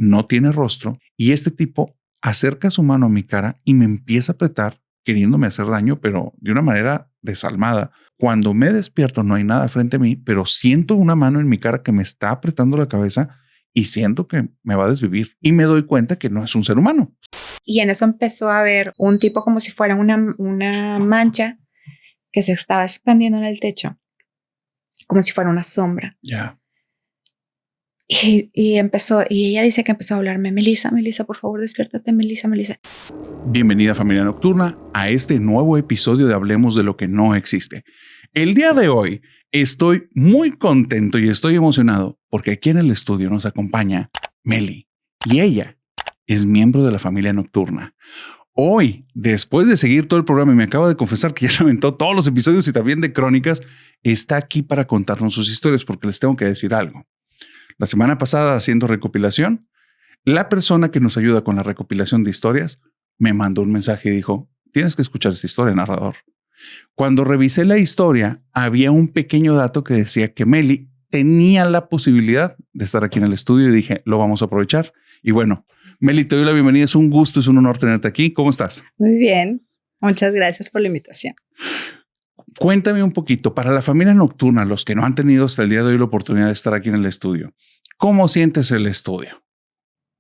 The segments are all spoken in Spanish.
no tiene rostro y este tipo acerca su mano a mi cara y me empieza a apretar queriéndome hacer daño, pero de una manera desalmada. Cuando me despierto no hay nada frente a mí, pero siento una mano en mi cara que me está apretando la cabeza y siento que me va a desvivir y me doy cuenta que no es un ser humano. Y en eso empezó a ver un tipo como si fuera una mancha que se estaba expandiendo en el techo, como si fuera una sombra. Ya. Y empezó, y ella dice que empezó a hablarme, Melissa, por favor, despiértate, Melissa. Bienvenida, familia nocturna, a este nuevo episodio de Hablemos de lo que no existe. El día de hoy estoy muy contento y estoy emocionado porque aquí en el estudio nos acompaña Meli y ella es miembro de la familia nocturna. Hoy, después de seguir todo el programa y me acaba de confesar que ya se aventó todos los episodios y también de crónicas, está aquí para contarnos sus historias porque les tengo que decir algo. La semana pasada, haciendo recopilación, la persona que nos ayuda con la recopilación de historias me mandó un mensaje y dijo, tienes que escuchar esta historia, narrador. Cuando revisé la historia, había un pequeño dato que decía que Meli tenía la posibilidad de estar aquí en el estudio y dije, lo vamos a aprovechar. Y bueno, Meli, te doy la bienvenida. Es un gusto, es un honor tenerte aquí. ¿Cómo estás? Muy bien. Muchas gracias por la invitación. Cuéntame un poquito, para la familia nocturna, los que no han tenido hasta el día de hoy la oportunidad de estar aquí en el estudio, ¿cómo sientes el estudio?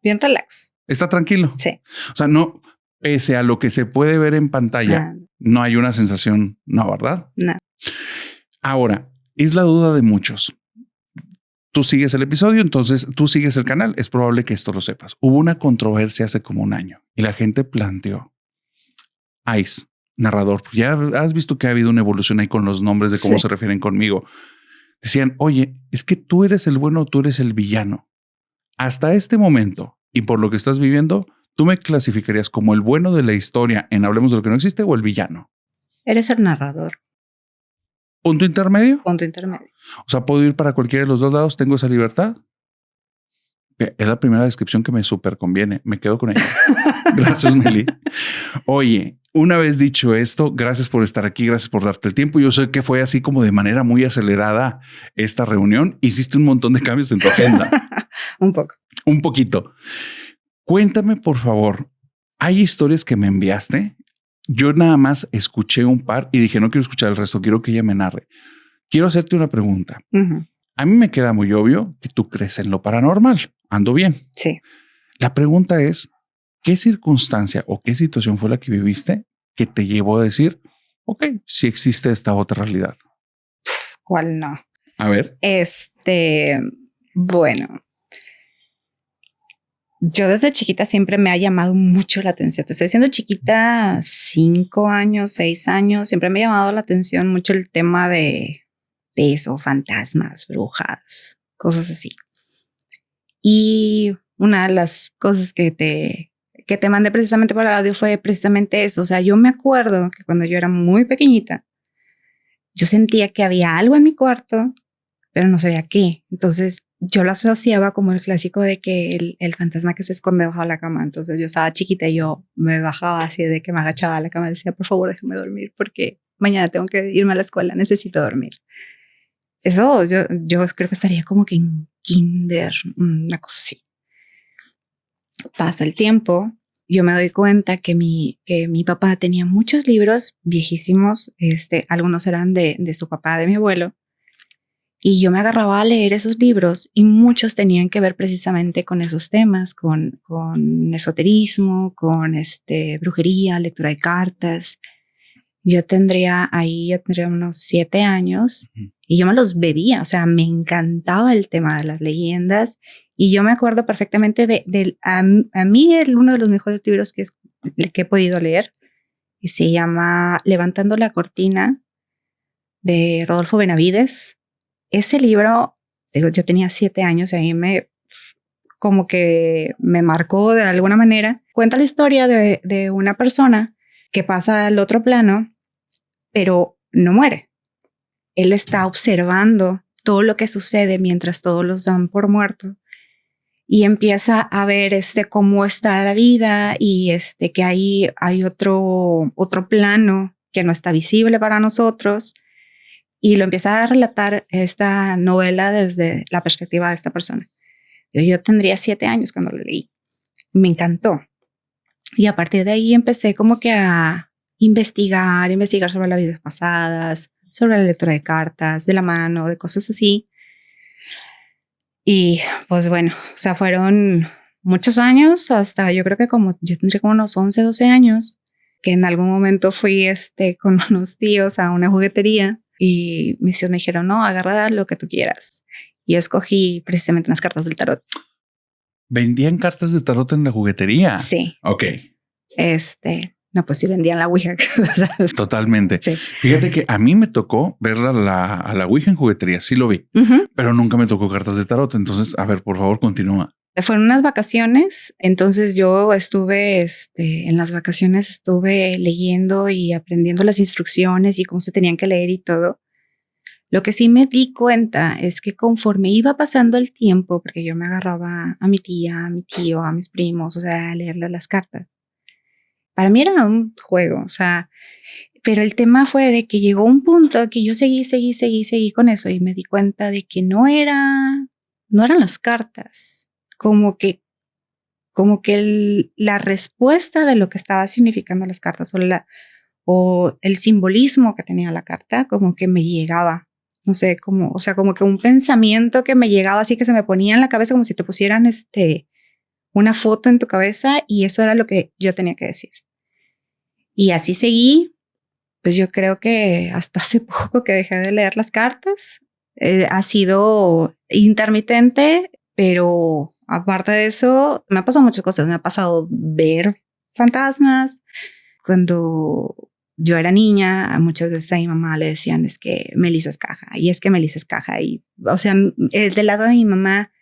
Bien relax. ¿Está tranquilo? Sí. O sea, no, pese a lo que se puede ver en pantalla, no hay una sensación, no, ¿verdad? No. Ahora, es la duda de muchos. Tú sigues el episodio, entonces tú sigues el canal. Es probable que esto lo sepas. Hubo una controversia hace como un año y la gente planteó, Ice, narrador, ya has visto que ha habido una evolución ahí con los nombres de cómo se refieren conmigo. Decían, oye, es que tú eres el bueno, tú eres el villano. Hasta este momento y por lo que estás viviendo, ¿tú me clasificarías como el bueno de la historia en Hablemos de lo que no existe o el villano? Eres el narrador. ¿Punto intermedio? Punto intermedio. O sea, ¿puedo ir para cualquiera de los dos lados? ¿Tengo esa libertad? Es la primera descripción que me súper conviene. Me quedo con ella. Gracias, Meli. Oye, una vez dicho esto, gracias por estar aquí, gracias por darte el tiempo. Yo sé que fue así como de manera muy acelerada esta reunión. Hiciste un montón de cambios en tu agenda. Un poco. Un poquito. Cuéntame, por favor, ¿hay historias que me enviaste? Yo nada más escuché un par y dije, no quiero escuchar el resto, quiero que ella me narre. Quiero hacerte una pregunta. A mí me queda muy obvio que tú crees en lo paranormal. Ando bien. Sí. La pregunta es, ¿qué circunstancia o qué situación fue la que viviste que te llevó a decir, ok, sí existe esta otra realidad? ¿Cuál no? A ver. Bueno, yo desde chiquita siempre me ha llamado mucho la atención. Te estoy diciendo chiquita, 5 años, 6 años. Siempre me ha llamado la atención mucho el tema de eso, fantasmas, brujas, cosas así. Y una de las cosas que te mandé precisamente para el audio fue precisamente eso. O sea, yo me acuerdo que cuando yo era muy pequeñita, yo sentía que había algo en mi cuarto, pero no sabía qué. Entonces yo lo asociaba como el clásico de que el fantasma que se esconde bajo la cama. Entonces yo estaba chiquita y yo me bajaba así de que me agachaba a la cama y decía, por favor, déjame dormir porque mañana tengo que irme a la escuela, necesito dormir. Eso yo creo que estaría como que en kinder, una cosa así. Pasa el tiempo, yo me doy cuenta que mi papá tenía muchos libros viejísimos, algunos eran de su papá, de mi abuelo, y yo me agarraba a leer esos libros y muchos tenían que ver precisamente con esos temas, con esoterismo, con brujería, lectura de cartas. Yo tendría unos 7 años y yo me los bebía, o sea, me encantaba el tema de las leyendas y yo me acuerdo perfectamente a mí uno de los mejores libros que he podido leer y se llama Levantando la cortina de Rodolfo Benavides. Ese libro, yo tenía 7 años y a mí como que me marcó de alguna manera. Cuenta la historia de una persona que pasa al otro plano, pero no muere. Él está observando todo lo que sucede mientras todos los dan por muerto y empieza a ver cómo está la vida y que hay otro plano que no está visible para nosotros y lo empieza a relatar esta novela desde la perspectiva de esta persona. Yo tendría 7 años cuando lo leí. Me encantó. Y a partir de ahí empecé como que a investigar sobre las vidas pasadas, sobre la lectura de cartas, de la mano, de cosas así. Y pues bueno, o sea, fueron muchos años, hasta yo creo que yo tendría como unos 11, 12 años, que en algún momento fui con unos tíos a una juguetería y mis tíos me dijeron, no, agarra lo que tú quieras. Y escogí precisamente unas cartas del tarot. ¿Vendían cartas de tarot en la juguetería? Sí. Ok. No, pues sí vendían la Ouija. Totalmente. Sí. Fíjate que a mí me tocó verla a la Ouija en juguetería. Sí lo vi, pero nunca me tocó cartas de tarot. Entonces, a ver, por favor, continúa. Fueron unas vacaciones. Entonces yo estuve, en las vacaciones estuve leyendo y aprendiendo las instrucciones y cómo se tenían que leer y todo. Lo que sí me di cuenta es que conforme iba pasando el tiempo, porque yo me agarraba a mi tía, a mi tío, a mis primos, o sea, a leerle las cartas. Para mí era un juego, o sea, pero el tema fue de que llegó un punto que yo seguí con eso y me di cuenta de que no eran las cartas, como que la respuesta de lo que estaba significando las cartas o el simbolismo que tenía la carta, como que me llegaba, no sé, como que un pensamiento que me llegaba así que se me ponía en la cabeza como si te pusieran una foto en tu cabeza y eso era lo que yo tenía que decir. Y así seguí, pues yo creo que hasta hace poco que dejé de leer las cartas. Ha sido intermitente, pero aparte de eso, me ha pasado muchas cosas. Me ha pasado ver fantasmas. Cuando yo era niña, muchas veces a mi mamá le decían, es que Melissa es caja, y es que Melissa es caja. Y, o sea, del lado de mi mamá,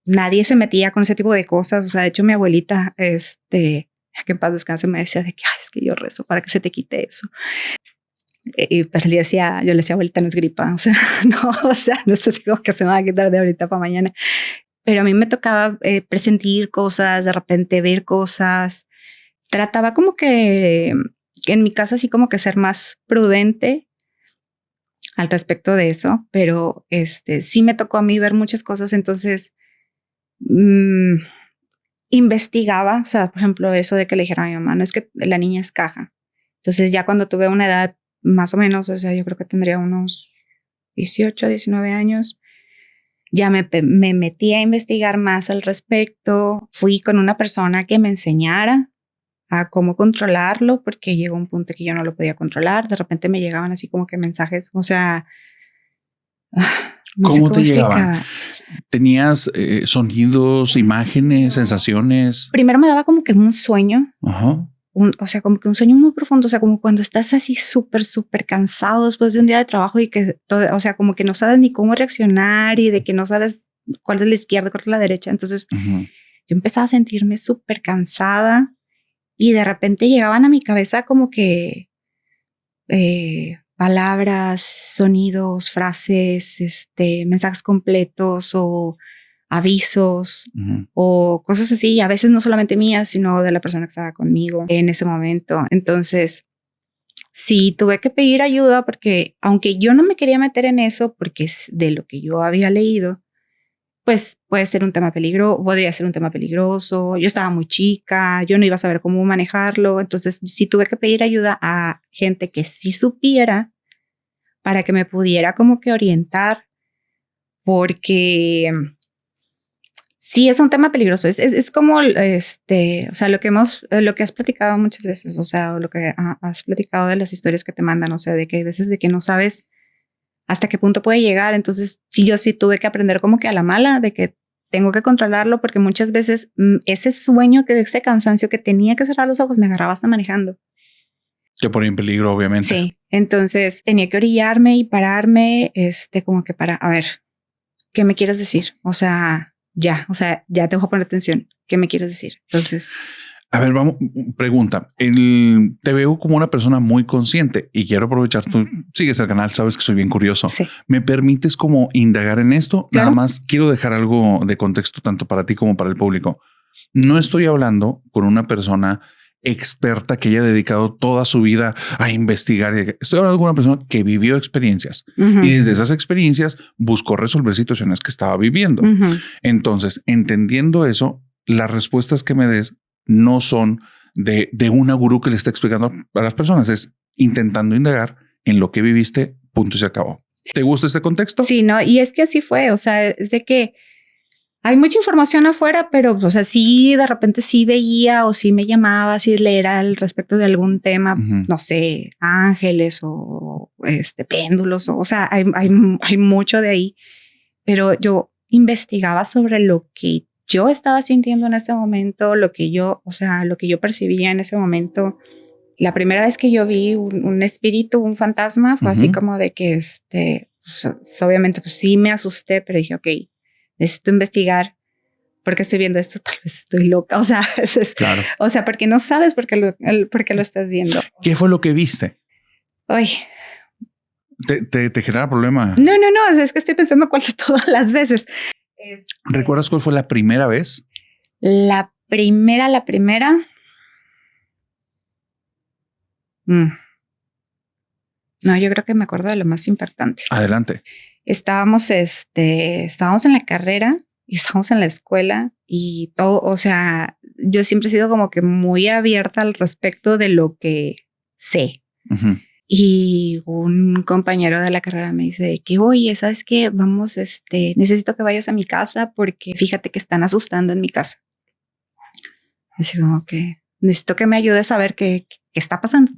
nadie se metía con ese tipo de cosas. O sea, de hecho, mi abuelita, que en paz descanse, me decía de que es que yo rezo para que se te quite eso. Pero yo le decía, abuelita, no es gripa. O sea, no es así como que se me va a quitar de ahorita para mañana. Pero a mí me tocaba presentir cosas, de repente ver cosas. Trataba como que en mi casa así como que ser más prudente al respecto de eso, pero sí me tocó a mí ver muchas cosas, entonces investigaba, o sea, por ejemplo, eso de que le dijera a mi mamá, no es que la niña es caja. Entonces ya cuando tuve una edad más o menos, o sea, yo creo que tendría unos 18, 19 años, ya me metí a investigar más al respecto, fui con una persona que me enseñara a cómo controlarlo, porque llegó un punto que yo no lo podía controlar. De repente me llegaban así como que mensajes, o sea, no sé ¿Cómo te llegaban? ¿Tenías sonidos, imágenes, sensaciones? Primero me daba como que un sueño. Ajá. O sea, como que un sueño muy profundo, o sea, como cuando estás así súper cansado después de un día de trabajo y que todo, o sea, como que no sabes ni cómo reaccionar y de que no sabes cuál es la izquierda, cuál es la derecha. Entonces yo empezaba a sentirme súper cansada y de repente llegaban a mi cabeza como que palabras, sonidos, frases, mensajes completos o avisos o cosas así, y a veces no solamente mías, sino de la persona que estaba conmigo en ese momento. Entonces, sí, tuve que pedir ayuda porque aunque yo no me quería meter en eso, porque es de lo que yo había leído, pues podría ser un tema peligroso. Yo estaba muy chica, yo no iba a saber cómo manejarlo. Entonces, sí tuve que pedir ayuda a gente que sí supiera para que me pudiera como que orientar, porque sí, es un tema peligroso. Es como, o sea, lo que has platicado muchas veces, o sea, lo que has platicado de las historias que te mandan, o sea, de que hay veces de que no sabes hasta qué punto puede llegar. Entonces, sí, yo sí tuve que aprender como que a la mala, de que tengo que controlarlo, porque muchas veces ese sueño, ese cansancio que tenía que cerrar los ojos, me agarraba hasta manejando. Te ponía en peligro, obviamente. Sí, entonces tenía que orillarme y pararme, como que a ver, ¿qué me quieres decir? O sea, ya te voy a poner atención. ¿Qué me quieres decir? Entonces, a ver, vamos, pregunta. Te veo como una persona muy consciente y quiero aprovechar. Tú sigues el canal, sabes que soy bien curioso. Sí. ¿Me permites como indagar en esto? Claro. Nada más quiero dejar algo de contexto tanto para ti como para el público. No estoy hablando con una persona experta que haya dedicado toda su vida a investigar. Estoy hablando de una persona que vivió experiencias y desde esas experiencias buscó resolver situaciones que estaba viviendo. Entonces, entendiendo eso, las respuestas que me des no son de una gurú que le está explicando a las personas, es intentando indagar en lo que viviste, punto y se acabó. ¿Te gusta este contexto? Sí, no, y es que así fue, o sea, es de que hay mucha información afuera, pero, o sea, sí, de repente sí veía o sí me llamaba, sí leera al respecto de algún tema, no sé, ángeles o péndulos, o sea, hay mucho de ahí, pero yo investigaba sobre lo que yo estaba sintiendo en ese momento, lo que yo percibía en ese momento. La primera vez que yo vi un espíritu, un fantasma, fue así como de que pues, obviamente, pues sí me asusté, pero dije, ok, necesito investigar porque estoy viendo esto, tal vez estoy loca. O sea, claro. O sea, porque no sabes por qué lo estás viendo. ¿Qué fue lo que viste? Ay. ¿Te genera problema? No, es que estoy pensando cuál de todas las veces. ¿Recuerdas cuál fue la primera vez? La primera. No, yo creo que me acuerdo de lo más impactante. Adelante. Estábamos en la carrera y estábamos en la escuela y todo, o sea, yo siempre he sido como que muy abierta al respecto de lo que sé. Y un compañero de la carrera me dice que, oye, ¿sabes qué? Vamos, necesito que vayas a mi casa porque fíjate que están asustando en mi casa. Así como que necesito que me ayudes a ver qué está pasando.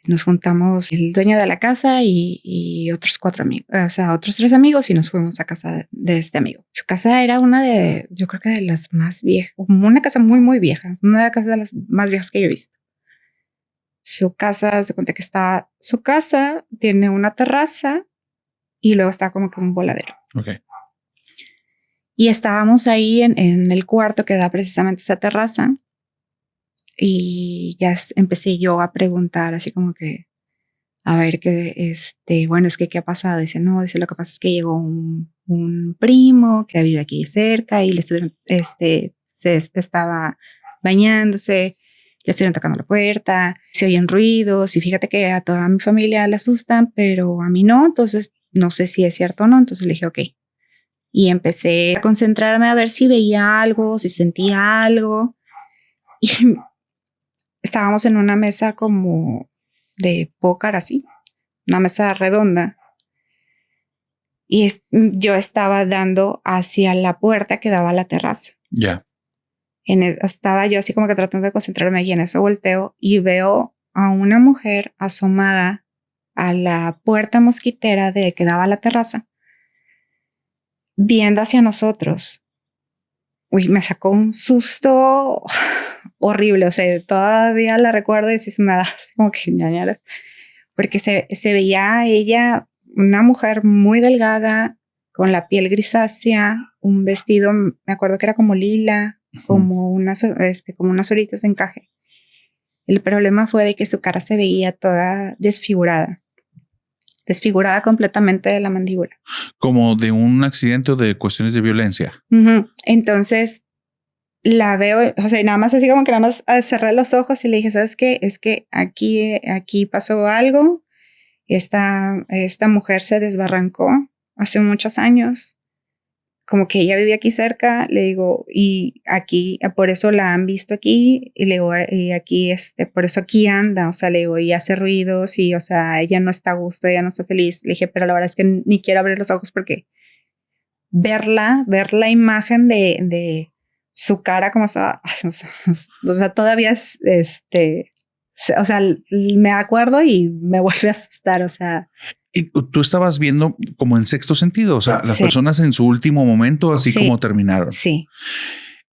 Nos juntamos el dueño de la casa y otros 4 amigos, o sea, otros 3 amigos y nos fuimos a casa de este amigo. Su casa era una de, yo creo que de las más viejas, una casa muy, muy vieja, una de las más viejas que yo he visto. Su casa, se cuenta que su casa tiene una terraza y luego está como que un voladero. Okay. Y estábamos ahí en el cuarto que da precisamente esa terraza. Y ya empecé yo a preguntar así como que, a ver qué, bueno, es que qué ha pasado. Dice, no, dice, lo que pasa es que llegó un primo que vive aquí cerca y le estuvieron, estaba bañándose, le estuvieron tocando la puerta, se oyen ruidos y fíjate que a toda mi familia le asustan, pero a mí no, entonces no sé si es cierto o no. Entonces le dije, ok. Y empecé a concentrarme a ver si veía algo, si sentía algo. Y estábamos en una mesa como de póker así, una mesa redonda. Y yo estaba dando hacia la puerta que daba a la terraza. Ya. Estaba yo así como que tratando de concentrarme y en eso volteo y veo a una mujer asomada a la puerta mosquitera que daba a la terraza, viendo hacia nosotros. Uy, me sacó un susto horrible. O sea, todavía la recuerdo y sí se me da como que ñañara. Porque se veía a ella, una mujer muy delgada, con la piel grisácea, un vestido, me acuerdo que era como lila, como unas horitas de encaje. El problema fue de que su cara se veía toda desfigurada completamente de la mandíbula. Como de un accidente o de cuestiones de violencia. Entonces la veo, o sea, nada más así como que nada más cerré los ojos y le dije, ¿sabes qué? Es que aquí pasó algo. Esta mujer se desbarrancó hace muchos años. Como que ella vivía aquí cerca, le digo, y aquí, por eso la han visto aquí, y le digo, y aquí, por eso aquí anda, o sea, le digo, y hace ruidos, y, o sea, ella no está a gusto, ella no está feliz. Le dije, pero la verdad es que ni quiero abrir los ojos porque ver la imagen de su cara como estaba, o sea, todavía o sea, me acuerdo y me vuelve a asustar, o sea. Y tú estabas viendo como en sexto sentido, o sea, las personas en su último momento, así como terminaron. Sí.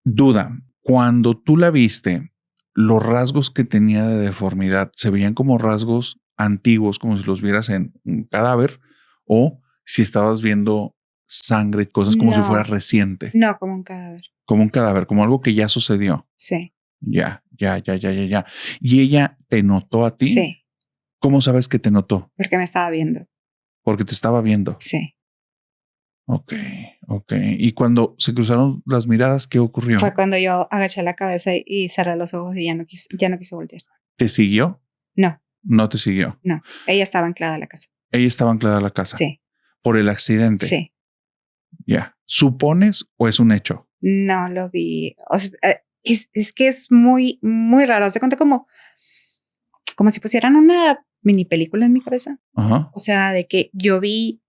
Duda, cuando tú la viste, los rasgos que tenía de deformidad se veían como rasgos antiguos, como si los vieras en un cadáver, o si estabas viendo sangre, cosas como si fuera reciente. No, como un cadáver. Como un cadáver, como algo que ya sucedió. Sí. Ya. ¿Y ella te notó a ti? Sí. ¿Cómo sabes que te notó? Porque me estaba viendo. Porque te estaba viendo. Sí. Ok. Y cuando se cruzaron las miradas, ¿qué ocurrió? Fue cuando yo agaché la cabeza y cerré los ojos y ya no quise voltear. ¿Te siguió? No. No te siguió. No. Ella estaba anclada a la casa. Ella estaba anclada a la casa. Sí. ¿Por el accidente? Sí. Ya. ¿Supones o es un hecho? No lo vi. O sea, es que es muy, muy raro. Se cuenta como si pusieran una mini película en mi cabeza. Ajá. O sea, de que yo vi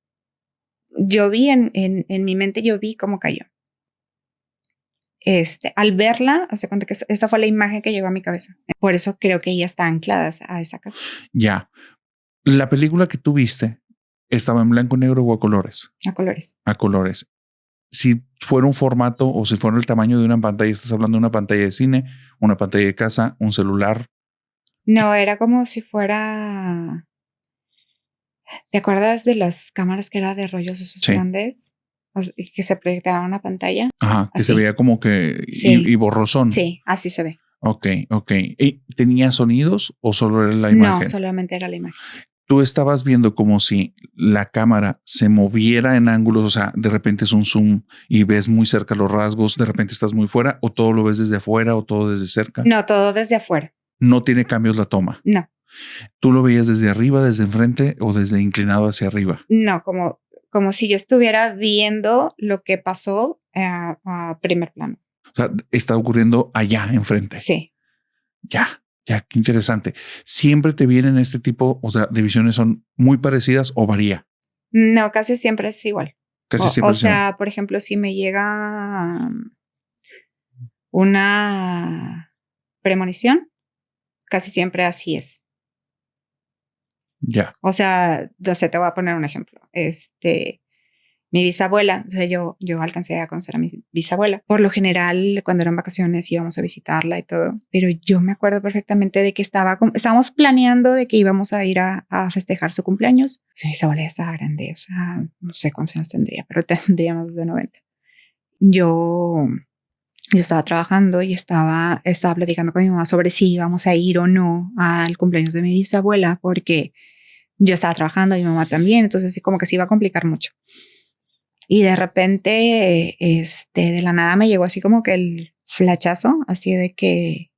en mi mente, yo vi cómo cayó. Al verla, hace cuenta que esa fue la imagen que llegó a mi cabeza. Por eso creo que ella está anclada a esa casa. Ya. La película que tú viste estaba en blanco y negro o a colores. A colores. A colores. Si fuera un formato o si fuera el tamaño de una pantalla, estás hablando de una pantalla de cine, una pantalla de casa, un celular. No, era como si fuera. ¿Te acuerdas de las cámaras que era de rollos esos grandes? Que se proyectaba una pantalla. Ajá, que así. se veía como que Sí. y borrosón. Sí, así se ve. Ok. ¿Y tenía sonidos o solo era la imagen? No, solamente era la imagen. Tú estabas viendo como si la cámara se moviera en ángulos, o sea, de repente es un zoom y ves muy cerca los rasgos, de repente estás muy fuera, o todo lo ves desde afuera o todo desde cerca. No, todo desde afuera. No tiene cambios la toma. No. ¿Tú lo veías desde arriba, desde enfrente o desde inclinado hacia arriba? No, como si yo estuviera viendo lo que pasó a primer plano. O sea, está ocurriendo allá enfrente. Sí. Ya, qué interesante. ¿Siempre te vienen este tipo, o sea, de visiones son muy parecidas o varía? No, casi siempre es igual. Casi siempre. O sea, por ejemplo, si me llega una premonición, casi siempre así es. Ya. O sea, no sé, te voy a poner un ejemplo. Mi bisabuela, o sea, yo alcancé a conocer a mi bisabuela. Por lo general, cuando eran vacaciones íbamos a visitarla y todo, pero yo me acuerdo perfectamente de que estábamos planeando de que íbamos a ir a festejar su cumpleaños. Mi bisabuela ya estaba grande, o sea, no sé cuántos años tendría, pero tendría más de 90. Yo estaba trabajando y estaba platicando con mi mamá sobre si íbamos a ir o no al cumpleaños de mi bisabuela, porque yo estaba trabajando y mi mamá también, entonces sí, como que se iba a complicar mucho. Y de repente, de la nada me llegó así como que el flachazo, así de que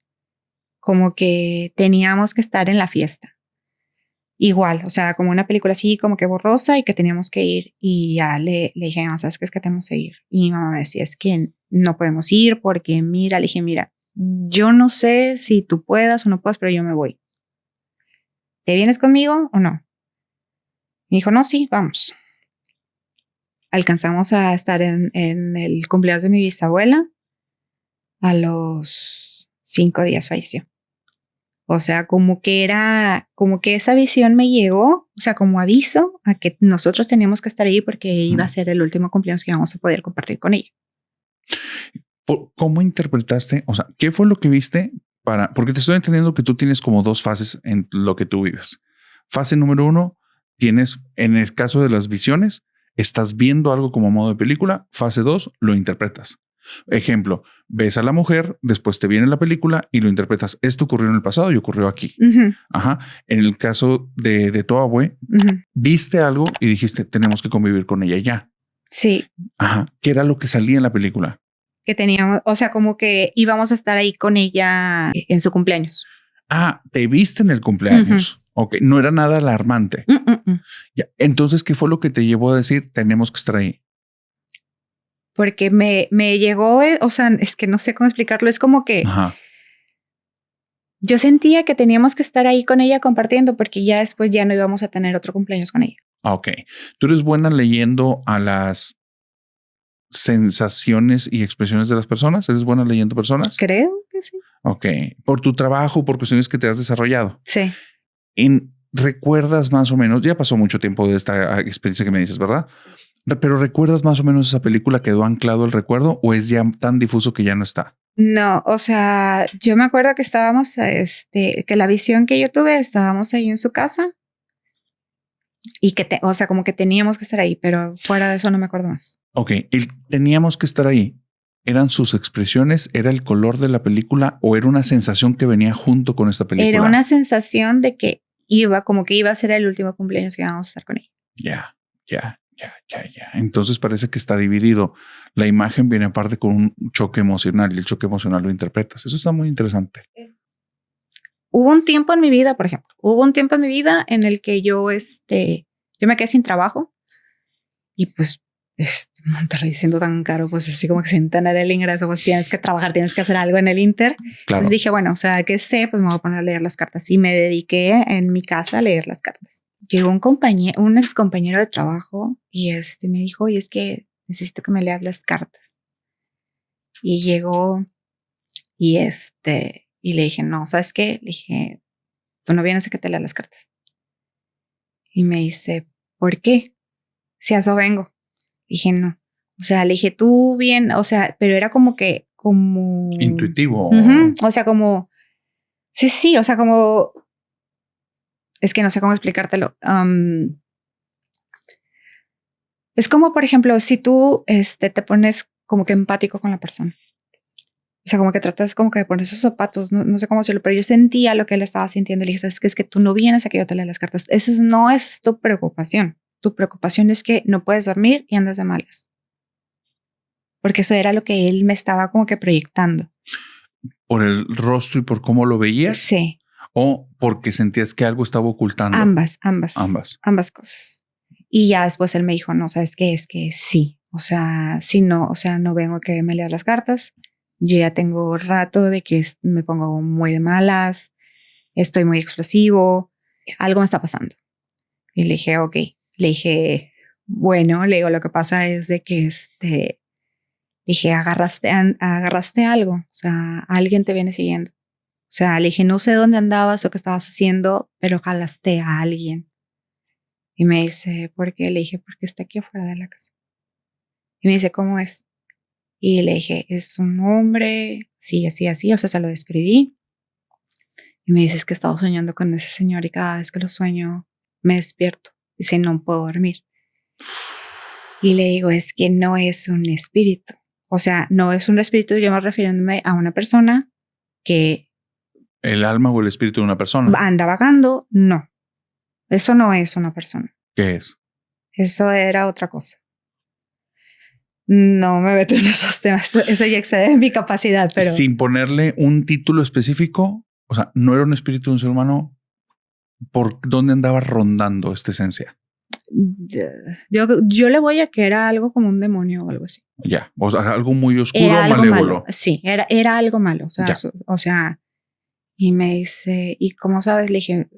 como que teníamos que estar en la fiesta. Igual, o sea, como una película así como que borrosa y que teníamos que ir. Y ya le dije, no, ¿sabes qué? Es que tenemos que ir. Y mi mamá me decía, es que no podemos ir porque mira, le dije, mira, yo no sé si tú puedas o no puedas, pero yo me voy. ¿Te vienes conmigo o no? Me dijo, no, sí, vamos. Alcanzamos a estar en el cumpleaños de mi bisabuela. A los 5 días falleció. O sea, como que esa visión me llegó, o sea, como aviso a que nosotros teníamos que estar ahí porque iba a ser el último cumpleaños que íbamos a poder compartir con ella. ¿Cómo interpretaste? O sea, ¿qué fue lo que viste porque te estoy entendiendo que tú tienes como dos fases en lo que tú vives. Fase número 1, tienes, en el caso de las visiones, estás viendo algo como modo de película. Fase 2, lo interpretas. Ejemplo, ves a la mujer, después te viene la película y lo interpretas. Esto ocurrió en el pasado y ocurrió aquí. Uh-huh. Ajá. En el caso de tu abue, viste algo y dijiste, tenemos que convivir con ella ya. Sí. Ajá. ¿Qué era lo que salía en la película? Que teníamos, o sea, como que íbamos a estar ahí con ella en su cumpleaños. Ah, te viste en el cumpleaños. Ok, no era nada alarmante. Ya. Entonces, ¿qué fue lo que te llevó a decir, tenemos que estar ahí? Porque me llegó, o sea, es que no sé cómo explicarlo. Es como que yo sentía que teníamos que estar ahí con ella compartiendo porque ya después ya no íbamos a tener otro cumpleaños con ella. Ok. ¿Tú eres buena leyendo a las sensaciones y expresiones de las personas? ¿Eres buena leyendo personas? Creo que sí. Ok. Por tu trabajo, por cuestiones que te has desarrollado. Sí. ¿Recuerdas más o menos? Ya pasó mucho tiempo de esta experiencia que me dices, ¿verdad? Pero ¿recuerdas más o menos esa película? ¿Quedó anclado el recuerdo o es ya tan difuso que ya no está? No, o sea, yo me acuerdo que estábamos, que la visión que yo tuve, estábamos ahí en su casa y o sea, como que teníamos que estar ahí, pero fuera de eso no me acuerdo más. Ok, teníamos que estar ahí. ¿Eran sus expresiones? ¿Era el color de la película o era una sensación que venía junto con esta película? Era una sensación de que iba a ser el último cumpleaños que íbamos a estar con ella. Ya. Ya. Entonces parece que está dividido. La imagen viene aparte con un choque emocional y el choque emocional lo interpretas. Eso está muy interesante. Hubo un tiempo en mi vida, por ejemplo, en el que yo me quedé sin trabajo y pues Monterrey siendo tan caro, pues así como que sin tener el ingreso, pues tienes que trabajar, tienes que hacer algo en el Inter. Claro. Entonces dije, bueno, o sea, que sé, pues me voy a poner a leer las cartas y me dediqué en mi casa a leer las cartas. Llegó un ex compañero de trabajo y me dijo, oye, es que necesito que me leas las cartas. Y llegó y y le dije, no, ¿sabes qué? Le dije, tú no vienes a que te lea las cartas. Y me dice, ¿por qué? Si a eso vengo. Dije, no. O sea, le dije, tú bien, o sea, pero era como intuitivo. O sea, como, sí, o sea, como, es que no sé cómo explicártelo. Es como, por ejemplo, si tú te pones como que empático con la persona. O sea, como que tratas como que de poner esos zapatos, no sé cómo decirlo, pero yo sentía lo que él estaba sintiendo. Le dije, es que tú no vienes a que yo te lea las cartas. Esa no es tu preocupación. Tu preocupación es que no puedes dormir y andas de malas. Porque eso era lo que él me estaba como que proyectando. ¿Por el rostro y por cómo lo veías? Sí. ¿O porque sentías que algo estaba ocultando? Ambas cosas. Y ya después él me dijo, no, ¿sabes qué? Es que sí. O sea, si no, o sea, no vengo a que me leas las cartas. Yo ya tengo rato de que me pongo muy de malas. Estoy muy explosivo. Algo me está pasando. Y le dije, ok. Le dije, bueno, le digo, lo que pasa es de que dije, agarraste algo. O sea, alguien te viene siguiendo. O sea, le dije, no sé dónde andabas o qué estabas haciendo, pero jalaste a alguien. Y me dice, ¿por qué? Le dije, porque está aquí afuera de la casa. Y me dice, ¿cómo es? Y le dije, es un hombre, sí, así. O sea, se lo describí. Y me dice, es que he estado soñando con ese señor y cada vez que lo sueño me despierto. Dice, no puedo dormir. Y le digo, es que no es un espíritu. O sea, no es un espíritu, yo me refiriéndome a una persona que... ¿El alma o el espíritu de una persona? Anda vagando, no. Eso no es una persona. ¿Qué es? Eso era otra cosa. No me meto en esos temas. Eso ya excede mi capacidad, pero... Sin ponerle un título específico, o sea, no era un espíritu de un ser humano. ¿Por dónde andaba rondando esta esencia? Yo le voy a que era algo como un demonio o algo así. Ya, o sea, algo muy oscuro, era algo malévolo. Malo. Sí, era algo malo. O sea, y me dice, ¿y cómo sabes? Le dije,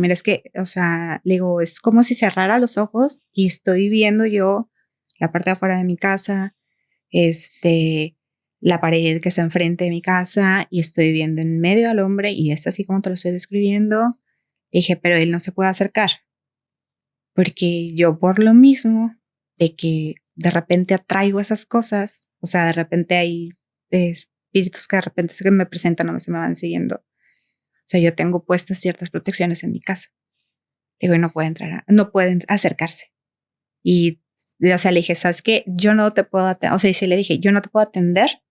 mira, es que, o sea, le digo, es como si cerrara los ojos y estoy viendo yo la parte de afuera de mi casa, la pared que está enfrente de mi casa y estoy viendo en medio al hombre y es así como te lo estoy describiendo. Le dije, pero él no se puede acercar porque yo por lo mismo de que de repente atraigo esas cosas, o sea, de repente hay espíritus que de repente se me presentan o se me van siguiendo. O sea, yo tengo puestas ciertas protecciones en mi casa. Digo, y no puede entrar, no pueden acercarse. Y, o sea, le dije, ¿sabes qué? Yo no te puedo atender. O sea, y sí le dije, yo no te puedo atender.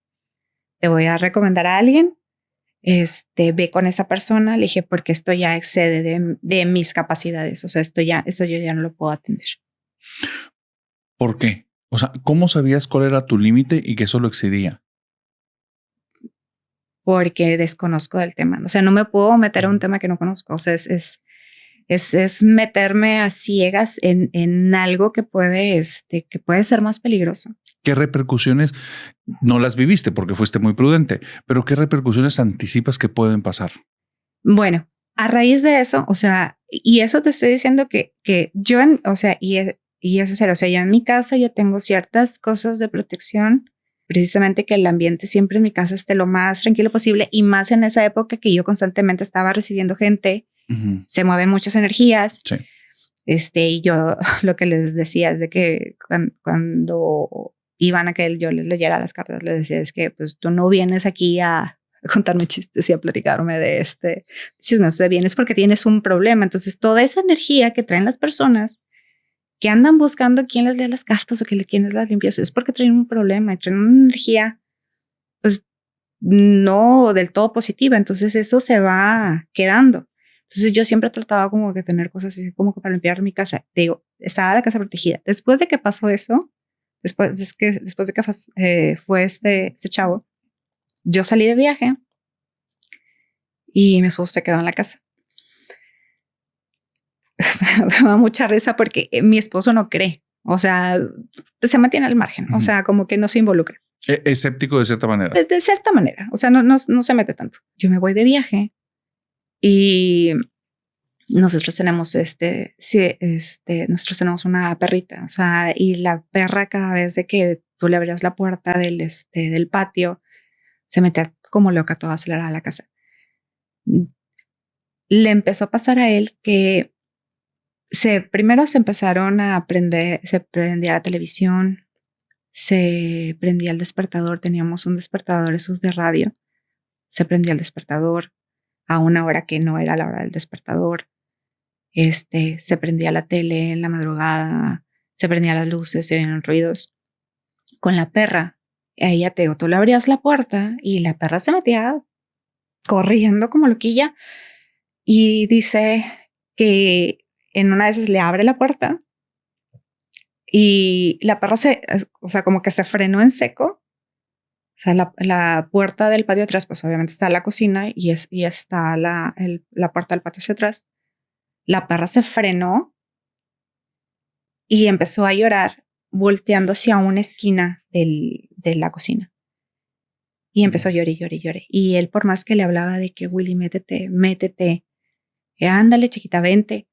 Te voy a recomendar a alguien. Ve con esa persona. Le dije, porque esto ya excede de mis capacidades. O sea, eso yo ya no lo puedo atender. ¿Por qué? O sea, ¿cómo sabías cuál era tu límite y que eso lo excedía? Porque desconozco del tema. O sea, no me puedo meter a un tema que no conozco. O sea, es meterme a ciegas en algo que puede ser más peligroso. ¿Qué repercusiones no las viviste porque fuiste muy prudente, pero qué repercusiones anticipas que pueden pasar? Bueno, a raíz de eso, o sea, y eso te estoy diciendo que yo, o sea, y es en serio, o sea, ya en mi casa yo tengo ciertas cosas de protección, precisamente que el ambiente siempre en mi casa esté lo más tranquilo posible y más en esa época que yo constantemente estaba recibiendo gente, se mueven muchas energías. Sí. Y yo lo que les decía es de que cuando iban a que yo les leyera las cartas, les decía es que pues tú no vienes aquí a contarme chistes y a platicarme de chisme, o sea, vienes porque tienes un problema. Entonces toda esa energía que traen las personas que andan buscando quién les lee las cartas o quién les las limpia, es porque traen un problema y traen una energía pues no del todo positiva. Entonces eso se va quedando. Entonces yo siempre trataba como que tener cosas así como que para limpiar mi casa. Te digo, estaba la casa protegida. Después de que pasó eso, después de que fue este chavo, yo salí de viaje y mi esposo se quedó en la casa. Me da mucha risa porque mi esposo no cree. O sea, se mantiene al margen. O sea, como que no se involucra. Escéptico de cierta manera. De cierta manera. O sea, no se mete tanto. Yo me voy de viaje y nosotros tenemos nosotros tenemos una perrita. O sea, y la perra cada vez de que tú le abrías la puerta del patio, se metía como loca toda acelerada a la casa. Le empezó a pasar a él que primero se empezaron a prender, se prendía la televisión, se prendía el despertador, teníamos un despertador esos de radio, se prendía el despertador a una hora que no era la hora del despertador, se prendía la tele en la madrugada, se prendían las luces, se oían ruidos. Con la perra, ella tú le abrías la puerta y la perra se metía corriendo como loquilla y dice que en una de esas le abre la puerta y la perra o sea, como que se frenó en seco. O sea, la puerta del patio atrás, pues obviamente está la cocina y está la puerta del patio hacia atrás. La perra se frenó y empezó a llorar volteando hacia una esquina de la cocina. Y empezó a llorar. Y él, por más que le hablaba de que Willy, métete, ándale, chiquita, vente.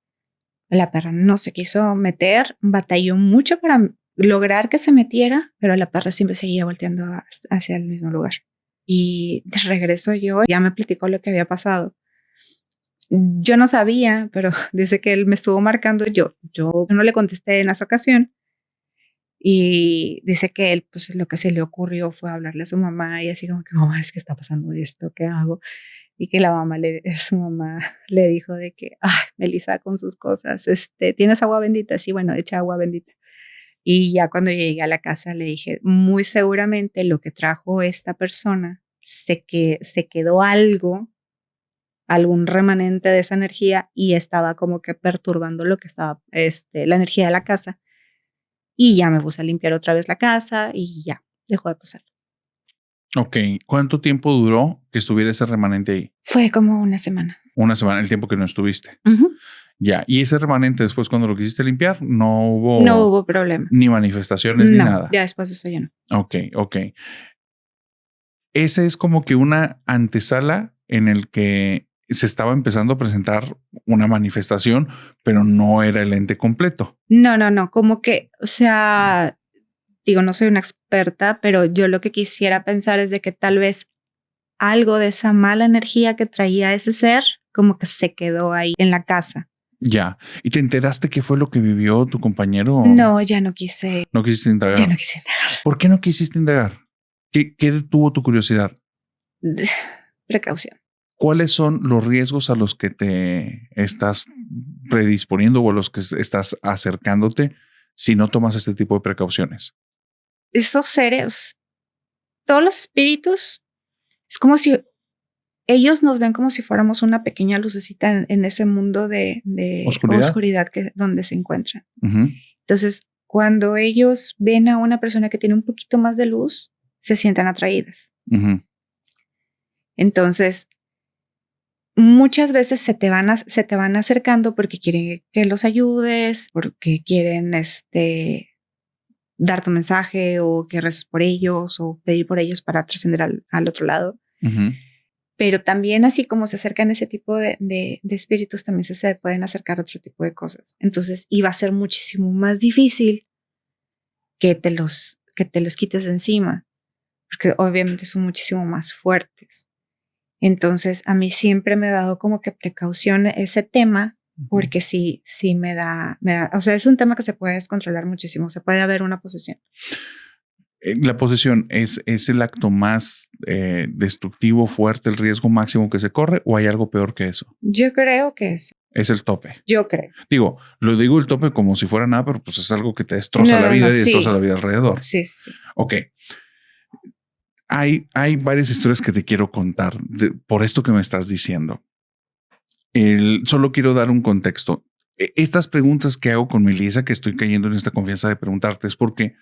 La perra no se quiso meter, batalló mucho para lograr que se metiera, pero la perra siempre seguía volteando hacia el mismo lugar. Y de regreso ya me platicó lo que había pasado. Yo no sabía, pero dice que él me estuvo marcando. Yo no le contesté en esa ocasión. Y dice que él, pues lo que se le ocurrió fue hablarle a su mamá y así como que, mamá, es que está pasando esto, ¿qué hago? Y que su mamá le dijo de que, ay, Melissa con sus cosas, ¿tienes agua bendita? Sí, bueno, echa agua bendita. Y ya cuando llegué a la casa le dije, muy seguramente lo que trajo esta persona, se quedó algún remanente de esa energía y estaba como que perturbando lo que estaba, la energía de la casa. Y ya me puse a limpiar otra vez la casa y ya, dejó de pasar. Ok. ¿Cuánto tiempo duró que estuviera ese remanente ahí? Fue como una semana. Una semana, el tiempo que no estuviste. Ya. Y ese remanente después cuando lo quisiste limpiar, no hubo problema. Ni manifestaciones ni nada. Ya después de eso ya no. Ok. Ese es como que una antesala en el que se estaba empezando a presentar una manifestación, pero no era el ente completo. No. Como que, o sea, digo, no soy una experta, pero yo lo que quisiera pensar es de que tal vez algo de esa mala energía que traía ese ser, como que se quedó ahí en la casa. Ya. ¿Y te enteraste qué fue lo que vivió tu compañero? No, ya no quise. No quisiste indagar. Ya no quise indagar. ¿Por qué no quisiste indagar? ¿Qué tuvo tu curiosidad? Precaución. ¿Cuáles son los riesgos a los que te estás predisponiendo o a los que estás acercándote si no tomas este tipo de precauciones? Esos seres, todos los espíritus, es como si ellos nos ven como si fuéramos una pequeña lucecita en ese mundo de oscuridad donde se encuentran. Entonces, cuando ellos ven a una persona que tiene un poquito más de luz, se sienten atraídas. Entonces, muchas veces se te van acercando porque quieren que los ayudes, porque quieren dar tu mensaje o que reces por ellos o pedir por ellos para trascender al otro lado. Pero también así como se acercan ese tipo de espíritus, también se pueden acercar a otro tipo de cosas. Entonces iba a ser muchísimo más difícil que te los quites de encima, porque obviamente son muchísimo más fuertes. Entonces a mí siempre me ha dado como que precaución ese tema, porque sí me da, o sea, es un tema que se puede descontrolar muchísimo, se puede haber una posesión. La posesión es el acto más destructivo, fuerte, el riesgo máximo que se corre, ¿o hay algo peor que eso? Yo creo que es el tope. Yo creo. Lo digo el tope como si fuera nada, pero pues es algo que te destroza la vida y destroza la vida alrededor. Sí. Ok. Hay varias historias que te quiero contar por esto que me estás diciendo. Solo quiero dar un contexto. Estas preguntas que hago con Melissa, que estoy cayendo en esta confianza de preguntarte, es porque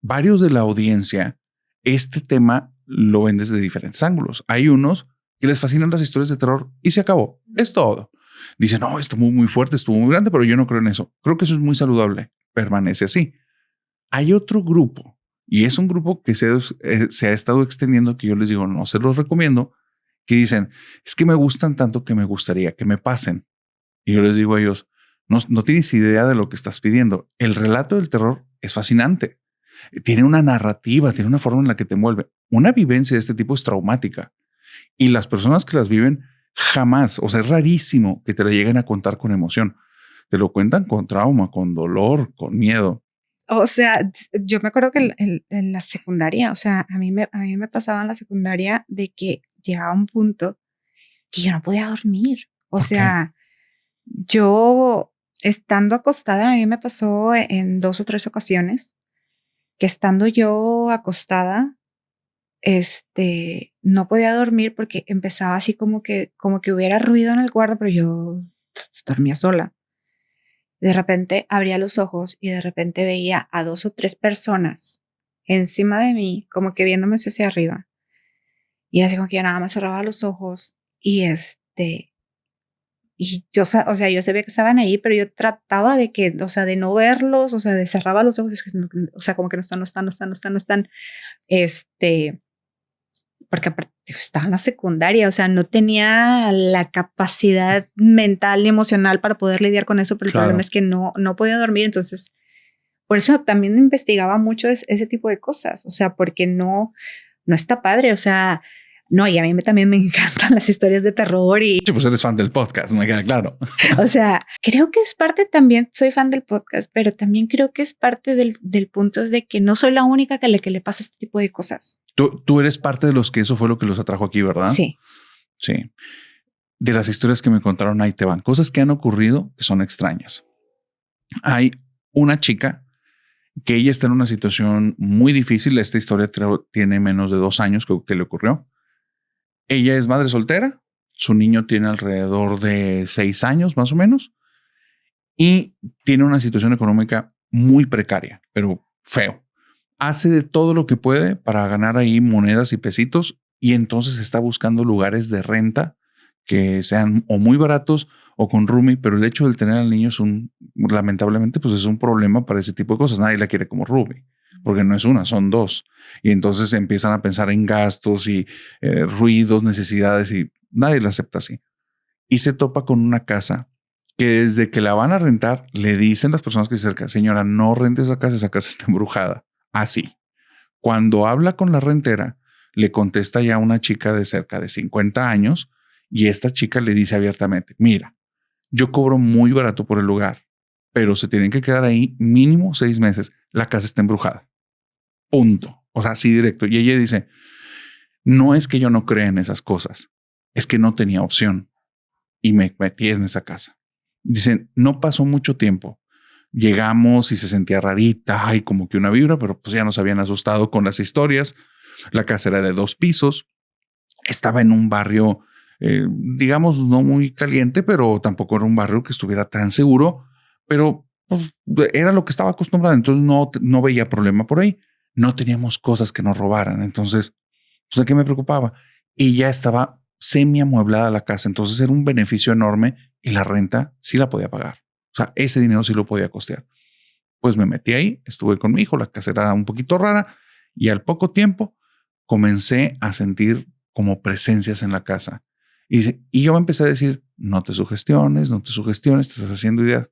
varios de la audiencia, este tema lo ven desde diferentes ángulos. Hay unos que les fascinan las historias de terror y se acabó. Es todo. Dicen, no, estuvo muy fuerte, estuvo muy grande, pero yo no creo en eso. Creo que eso es muy saludable. Permanece así. Hay otro grupo, y es un grupo que se ha estado extendiendo, que yo les digo, no se los recomiendo, que dicen, es que me gustan tanto que me gustaría que me pasen. Y yo les digo a ellos, no tienes idea de lo que estás pidiendo. El relato del terror es fascinante. Tiene una narrativa, tiene una forma en la que te envuelve. Una vivencia de este tipo es traumática. Y las personas que las viven jamás, o sea, es rarísimo que te la lleguen a contar con emoción. Te lo cuentan con trauma, con dolor, con miedo. O sea, yo me acuerdo que en la secundaria, o sea, a mí me pasaba en la secundaria de que llegaba un punto que yo no podía dormir. O sea, yo estando acostada, a mí me pasó en 2 o 3 ocasiones que estando yo acostada, no podía dormir porque empezaba así como que hubiera ruido en el cuarto, pero yo dormía sola. De repente abría los ojos y de repente veía a 2 o 3 personas encima de mí, como que viéndome hacia arriba. Y así como que yo nada más cerraba los ojos y y yo, o sea, yo sabía que estaban ahí, pero yo trataba de que, o sea, de no verlos, o sea, de cerraba los ojos, o sea, como que no están, porque aparte estaba en la secundaria, o sea, no tenía la capacidad mental y emocional para poder lidiar con eso, pero el problema es que no podía dormir, entonces, por eso también investigaba mucho ese tipo de cosas, o sea, porque no está padre, o sea, no, y a mí también me encantan las historias de terror y... Sí, pues eres fan del podcast, me queda claro. O sea, creo que es parte también, soy fan del podcast, pero también creo que es parte del punto de que no soy la única que le pasa este tipo de cosas. Tú eres parte de los que eso fue lo que los atrajo aquí, ¿verdad? Sí. Sí. De las historias que me contaron, ahí te van. Cosas que han ocurrido que son extrañas. Hay una chica que ella está en una situación muy difícil. Esta historia tiene menos de 2 años que le ocurrió. Ella es madre soltera. Su niño tiene alrededor de 6 años, más o menos. Y tiene una situación económica muy precaria, pero feo. Hace de todo lo que puede para ganar ahí monedas y pesitos y entonces está buscando lugares de renta que sean o muy baratos o con roomie, pero el hecho de tener al niño lamentablemente, pues es un problema para ese tipo de cosas. Nadie la quiere como roomie, porque no es una, son 2. Y entonces empiezan a pensar en gastos y ruidos, necesidades y nadie la acepta así. Y se topa con una casa que desde que la van a rentar, le dicen las personas que se acercan, señora, no rente esa casa está embrujada. Así. Cuando habla con la rentera, le contesta ya una chica de cerca de 50 años y esta chica le dice abiertamente, mira, yo cobro muy barato por el lugar, pero se tienen que quedar ahí mínimo 6 meses. La casa está embrujada. Punto. O sea, así directo. Y ella dice, no es que yo no crea en esas cosas, es que no tenía opción y me metí en esa casa. Dicen, no pasó mucho tiempo. Llegamos y se sentía rarita, hay como que una vibra, pero pues ya nos habían asustado con las historias. La casa era de 2 pisos. Estaba en un barrio, digamos, no muy caliente, pero tampoco era un barrio que estuviera tan seguro, pero pues, era lo que estaba acostumbrado. Entonces no veía problema por ahí. No teníamos cosas que nos robaran. Entonces, pues, ¿de qué me preocupaba? Y ya estaba semi amueblada la casa. Entonces era un beneficio enorme y la renta sí la podía pagar. O sea, ese dinero sí lo podía costear. Pues me metí ahí, estuve con mi hijo, la casa era un poquito rara y al poco tiempo comencé a sentir como presencias en la casa. Y yo me empecé a decir, no te sugestiones, te estás haciendo ideas.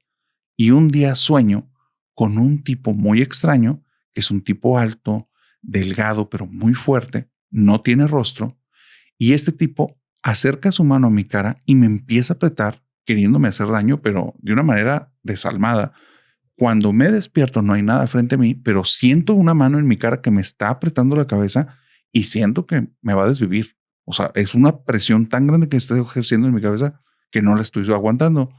Y un día sueño con un tipo muy extraño, que es un tipo alto, delgado, pero muy fuerte, no tiene rostro. Y este tipo acerca su mano a mi cara y me empieza a apretar queriéndome hacer daño, pero de una manera desalmada. Cuando me despierto no hay nada frente a mí, pero siento una mano en mi cara que me está apretando la cabeza y siento que me va a desvivir. O sea, es una presión tan grande que estoy ejerciendo en mi cabeza que no la estoy aguantando.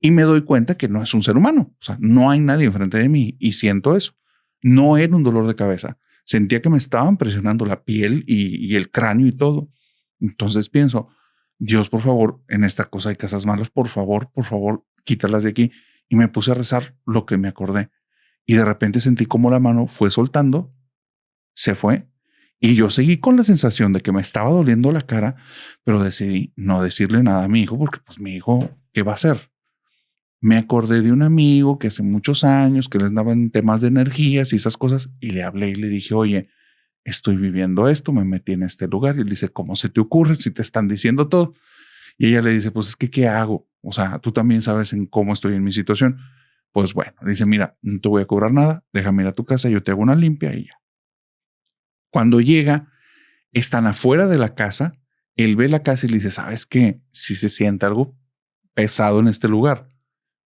Y me doy cuenta que no es un ser humano. O sea, no hay nadie enfrente de mí y siento eso. No era un dolor de cabeza. Sentía que me estaban presionando la piel y el cráneo y todo. Entonces pienso, Dios, por favor, en esta cosa hay cosas malas, por favor, quítalas de aquí. Y me puse a rezar lo que me acordé. Y de repente sentí como la mano fue soltando, se fue. Y yo seguí con la sensación de que me estaba doliendo la cara, pero decidí no decirle nada a mi hijo porque pues mi hijo, ¿qué va a hacer? Me acordé de un amigo que hace muchos años que les daba en temas de energías y esas cosas y le hablé y le dije, oye, estoy viviendo esto, me metí en este lugar. Y él dice, ¿cómo se te ocurre si te están diciendo todo? Y ella le dice, pues es que, ¿qué hago? O sea, tú también sabes en cómo estoy en mi situación. Pues bueno, le dice, mira, no te voy a cobrar nada, déjame ir a tu casa, yo te hago una limpia y ya. Cuando llega, están afuera de la casa, él ve la casa y le dice, ¿sabes qué? Si se siente algo pesado en este lugar,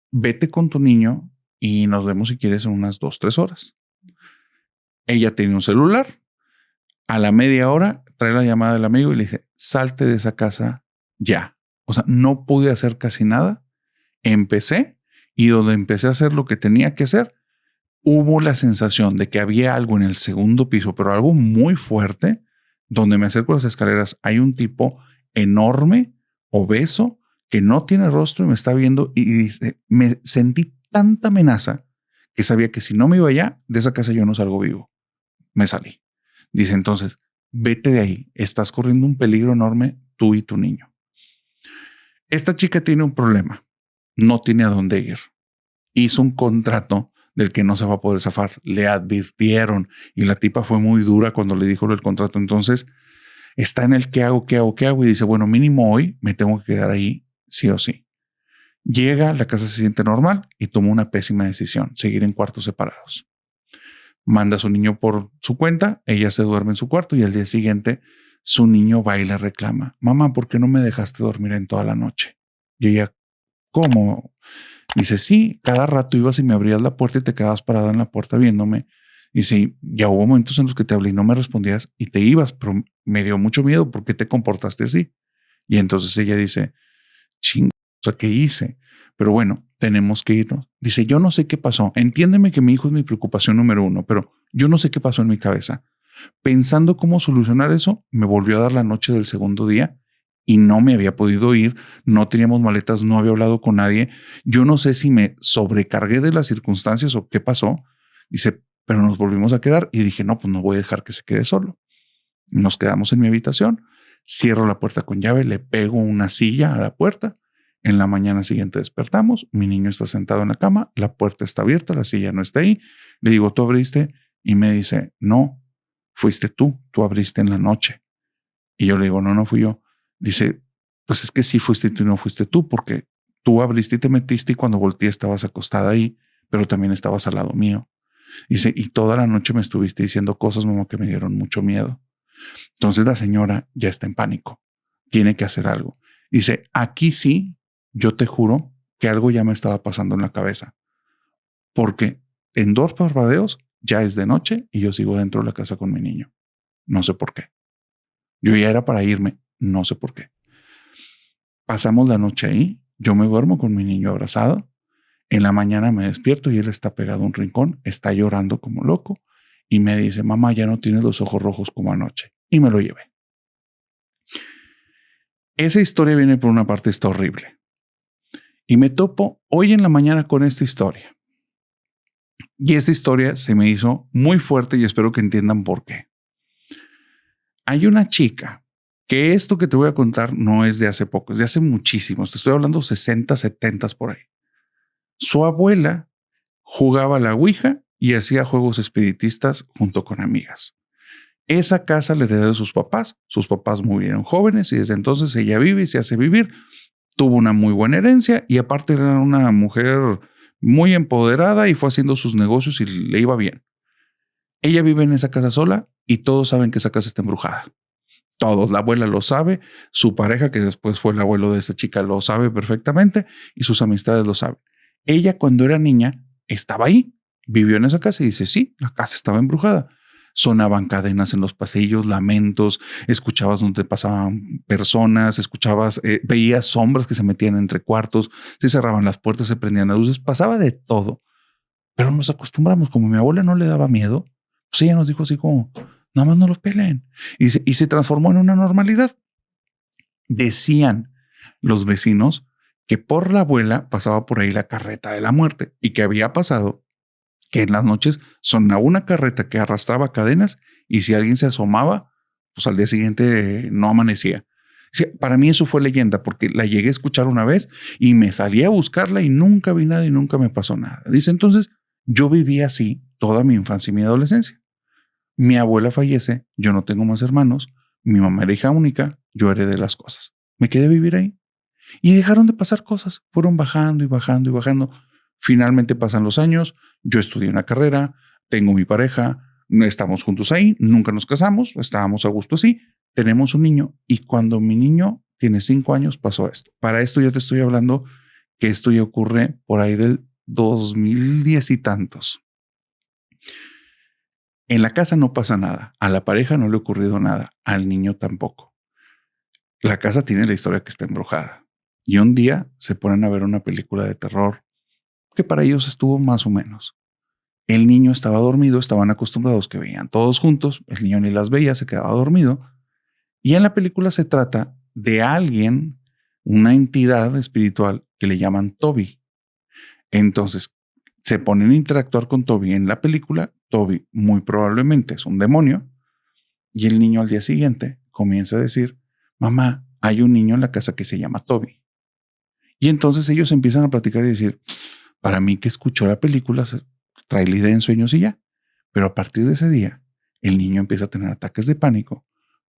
vete con tu niño y nos vemos si quieres en unas 2-3 horas. Ella tiene un celular. A la media hora trae la llamada del amigo y le dice, salte de esa casa ya. O sea, no pude hacer casi nada. Empecé y donde empecé a hacer lo que tenía que hacer, hubo la sensación de que había algo en el segundo piso, pero algo muy fuerte. Donde me acerco a las escaleras, hay un tipo enorme, obeso, que no tiene rostro y me está viendo y dice, me sentí tanta amenaza que sabía que si no me iba allá, de esa casa yo no salgo vivo. Me salí. Dice entonces, vete de ahí, estás corriendo un peligro enorme tú y tu niño. Esta chica tiene un problema, no tiene a dónde ir. Hizo un contrato del que no se va a poder zafar. Le advirtieron y la tipa fue muy dura cuando le dijo el contrato. Entonces está en el qué hago y dice, bueno, mínimo hoy me tengo que quedar ahí sí o sí. Llega, la casa se siente normal y toma una pésima decisión, seguir en cuartos separados. Manda a su niño por su cuenta, ella se duerme en su cuarto y al día siguiente su niño va y le reclama, mamá, ¿por qué no me dejaste dormir en toda la noche? Y ella, ¿cómo? Dice, sí, cada rato ibas y me abrías la puerta y te quedabas parada en la puerta viéndome. Dice, ya hubo momentos en los que te hablé y no me respondías y te ibas, pero me dio mucho miedo. ¿Por qué te comportaste así? Y entonces ella dice, ching, o sea, ¿qué hice? Pero bueno, tenemos que irnos. Dice, yo no sé qué pasó. Entiéndeme que mi hijo es mi preocupación número uno, pero yo no sé qué pasó en mi cabeza. Pensando cómo solucionar eso, me volvió a dar la noche del segundo día y no me había podido ir. No teníamos maletas, no había hablado con nadie. Yo no sé si me sobrecargué de las circunstancias o qué pasó. Dice, pero nos volvimos a quedar y dije, no, pues no voy a dejar que se quede solo. Nos quedamos en mi habitación, cierro la puerta con llave, le pego una silla a la puerta. En la mañana siguiente despertamos, mi niño está sentado en la cama, la puerta está abierta, la silla no está ahí. Le digo, ¿tú abriste? Y me dice, no, fuiste tú abriste en la noche. Y yo le digo, no, no fui yo. Dice, pues es que sí fuiste tú y no fuiste tú, porque tú abriste y te metiste y cuando volteé estabas acostada ahí, pero también estabas al lado mío. Dice, y toda la noche me estuviste diciendo cosas, mamá, que me dieron mucho miedo. Entonces la señora ya está en pánico, tiene que hacer algo. Dice, aquí sí, yo te juro que algo ya me estaba pasando en la cabeza, porque en 2 parpadeos ya es de noche y yo sigo dentro de la casa con mi niño. No sé por qué. Yo ya era para irme, no sé por qué. Pasamos la noche ahí, yo me duermo con mi niño abrazado. En la mañana me despierto y él está pegado a un rincón, está llorando como loco y me dice, mamá, ya no tienes los ojos rojos como anoche. Y me lo llevé. Esa historia viene por una parte, está horrible. Y me topo hoy en la mañana con esta historia. Y esta historia se me hizo muy fuerte y espero que entiendan por qué. Hay una chica que esto que te voy a contar no es de hace poco, es de hace muchísimos. Te estoy hablando 60, 70 por ahí. Su abuela jugaba a la ouija y hacía juegos espiritistas junto con amigas. Esa casa la heredó de sus papás murieron jóvenes y desde entonces ella vive y se hace vivir. Tuvo una muy buena herencia y aparte era una mujer muy empoderada y fue haciendo sus negocios y le iba bien. Ella vive en esa casa sola y todos saben que esa casa está embrujada. Todos, la abuela lo sabe, su pareja, que después fue el abuelo de esta chica, lo sabe perfectamente y sus amistades lo saben. Ella cuando era niña estaba ahí, vivió en esa casa y dice, sí, la casa estaba embrujada. Sonaban cadenas en los pasillos, lamentos, escuchabas donde pasaban personas, veías sombras que se metían entre cuartos, se cerraban las puertas, se prendían las luces, pasaba de todo. Pero nos acostumbramos, como mi abuela no le daba miedo, pues ella nos dijo así como, nada más no los peleen. Y se transformó en una normalidad. Decían los vecinos que por la abuela pasaba por ahí la carreta de la muerte y que había pasado que en las noches sonaba una carreta que arrastraba cadenas y si alguien se asomaba, pues al día siguiente no amanecía. Sí, para mí eso fue leyenda porque la llegué a escuchar una vez y me salí a buscarla y nunca vi nada y nunca me pasó nada. Dice entonces, yo viví así toda mi infancia y mi adolescencia. Mi abuela fallece, yo no tengo más hermanos, mi mamá era hija única, yo heredé las cosas. Me quedé a vivir ahí y dejaron de pasar cosas, fueron bajando y bajando y bajando. Finalmente pasan los años, yo estudié una carrera, tengo mi pareja, no estamos juntos ahí, nunca nos casamos, estábamos a gusto así, tenemos un niño y cuando mi niño tiene 5 años pasó esto. Para esto ya te estoy hablando que esto ya ocurre por ahí del 2010 y tantos. En la casa no pasa nada, a la pareja no le ha ocurrido nada, al niño tampoco. La casa tiene la historia que está embrujada y un día se ponen a ver una película de terror que para ellos estuvo más o menos. El niño estaba dormido, estaban acostumbrados que veían todos juntos, el niño ni las veía, se quedaba dormido. Y en la película se trata de alguien, una entidad espiritual que le llaman Toby. Entonces se ponen a interactuar con Toby en la película. Toby muy probablemente es un demonio. Y el niño al día siguiente comienza a decir, mamá, hay un niño en la casa que se llama Toby. Y entonces ellos empiezan a platicar y decir, para mí que escuchó la película, trae la idea en sueños y ya. Pero a partir de ese día, el niño empieza a tener ataques de pánico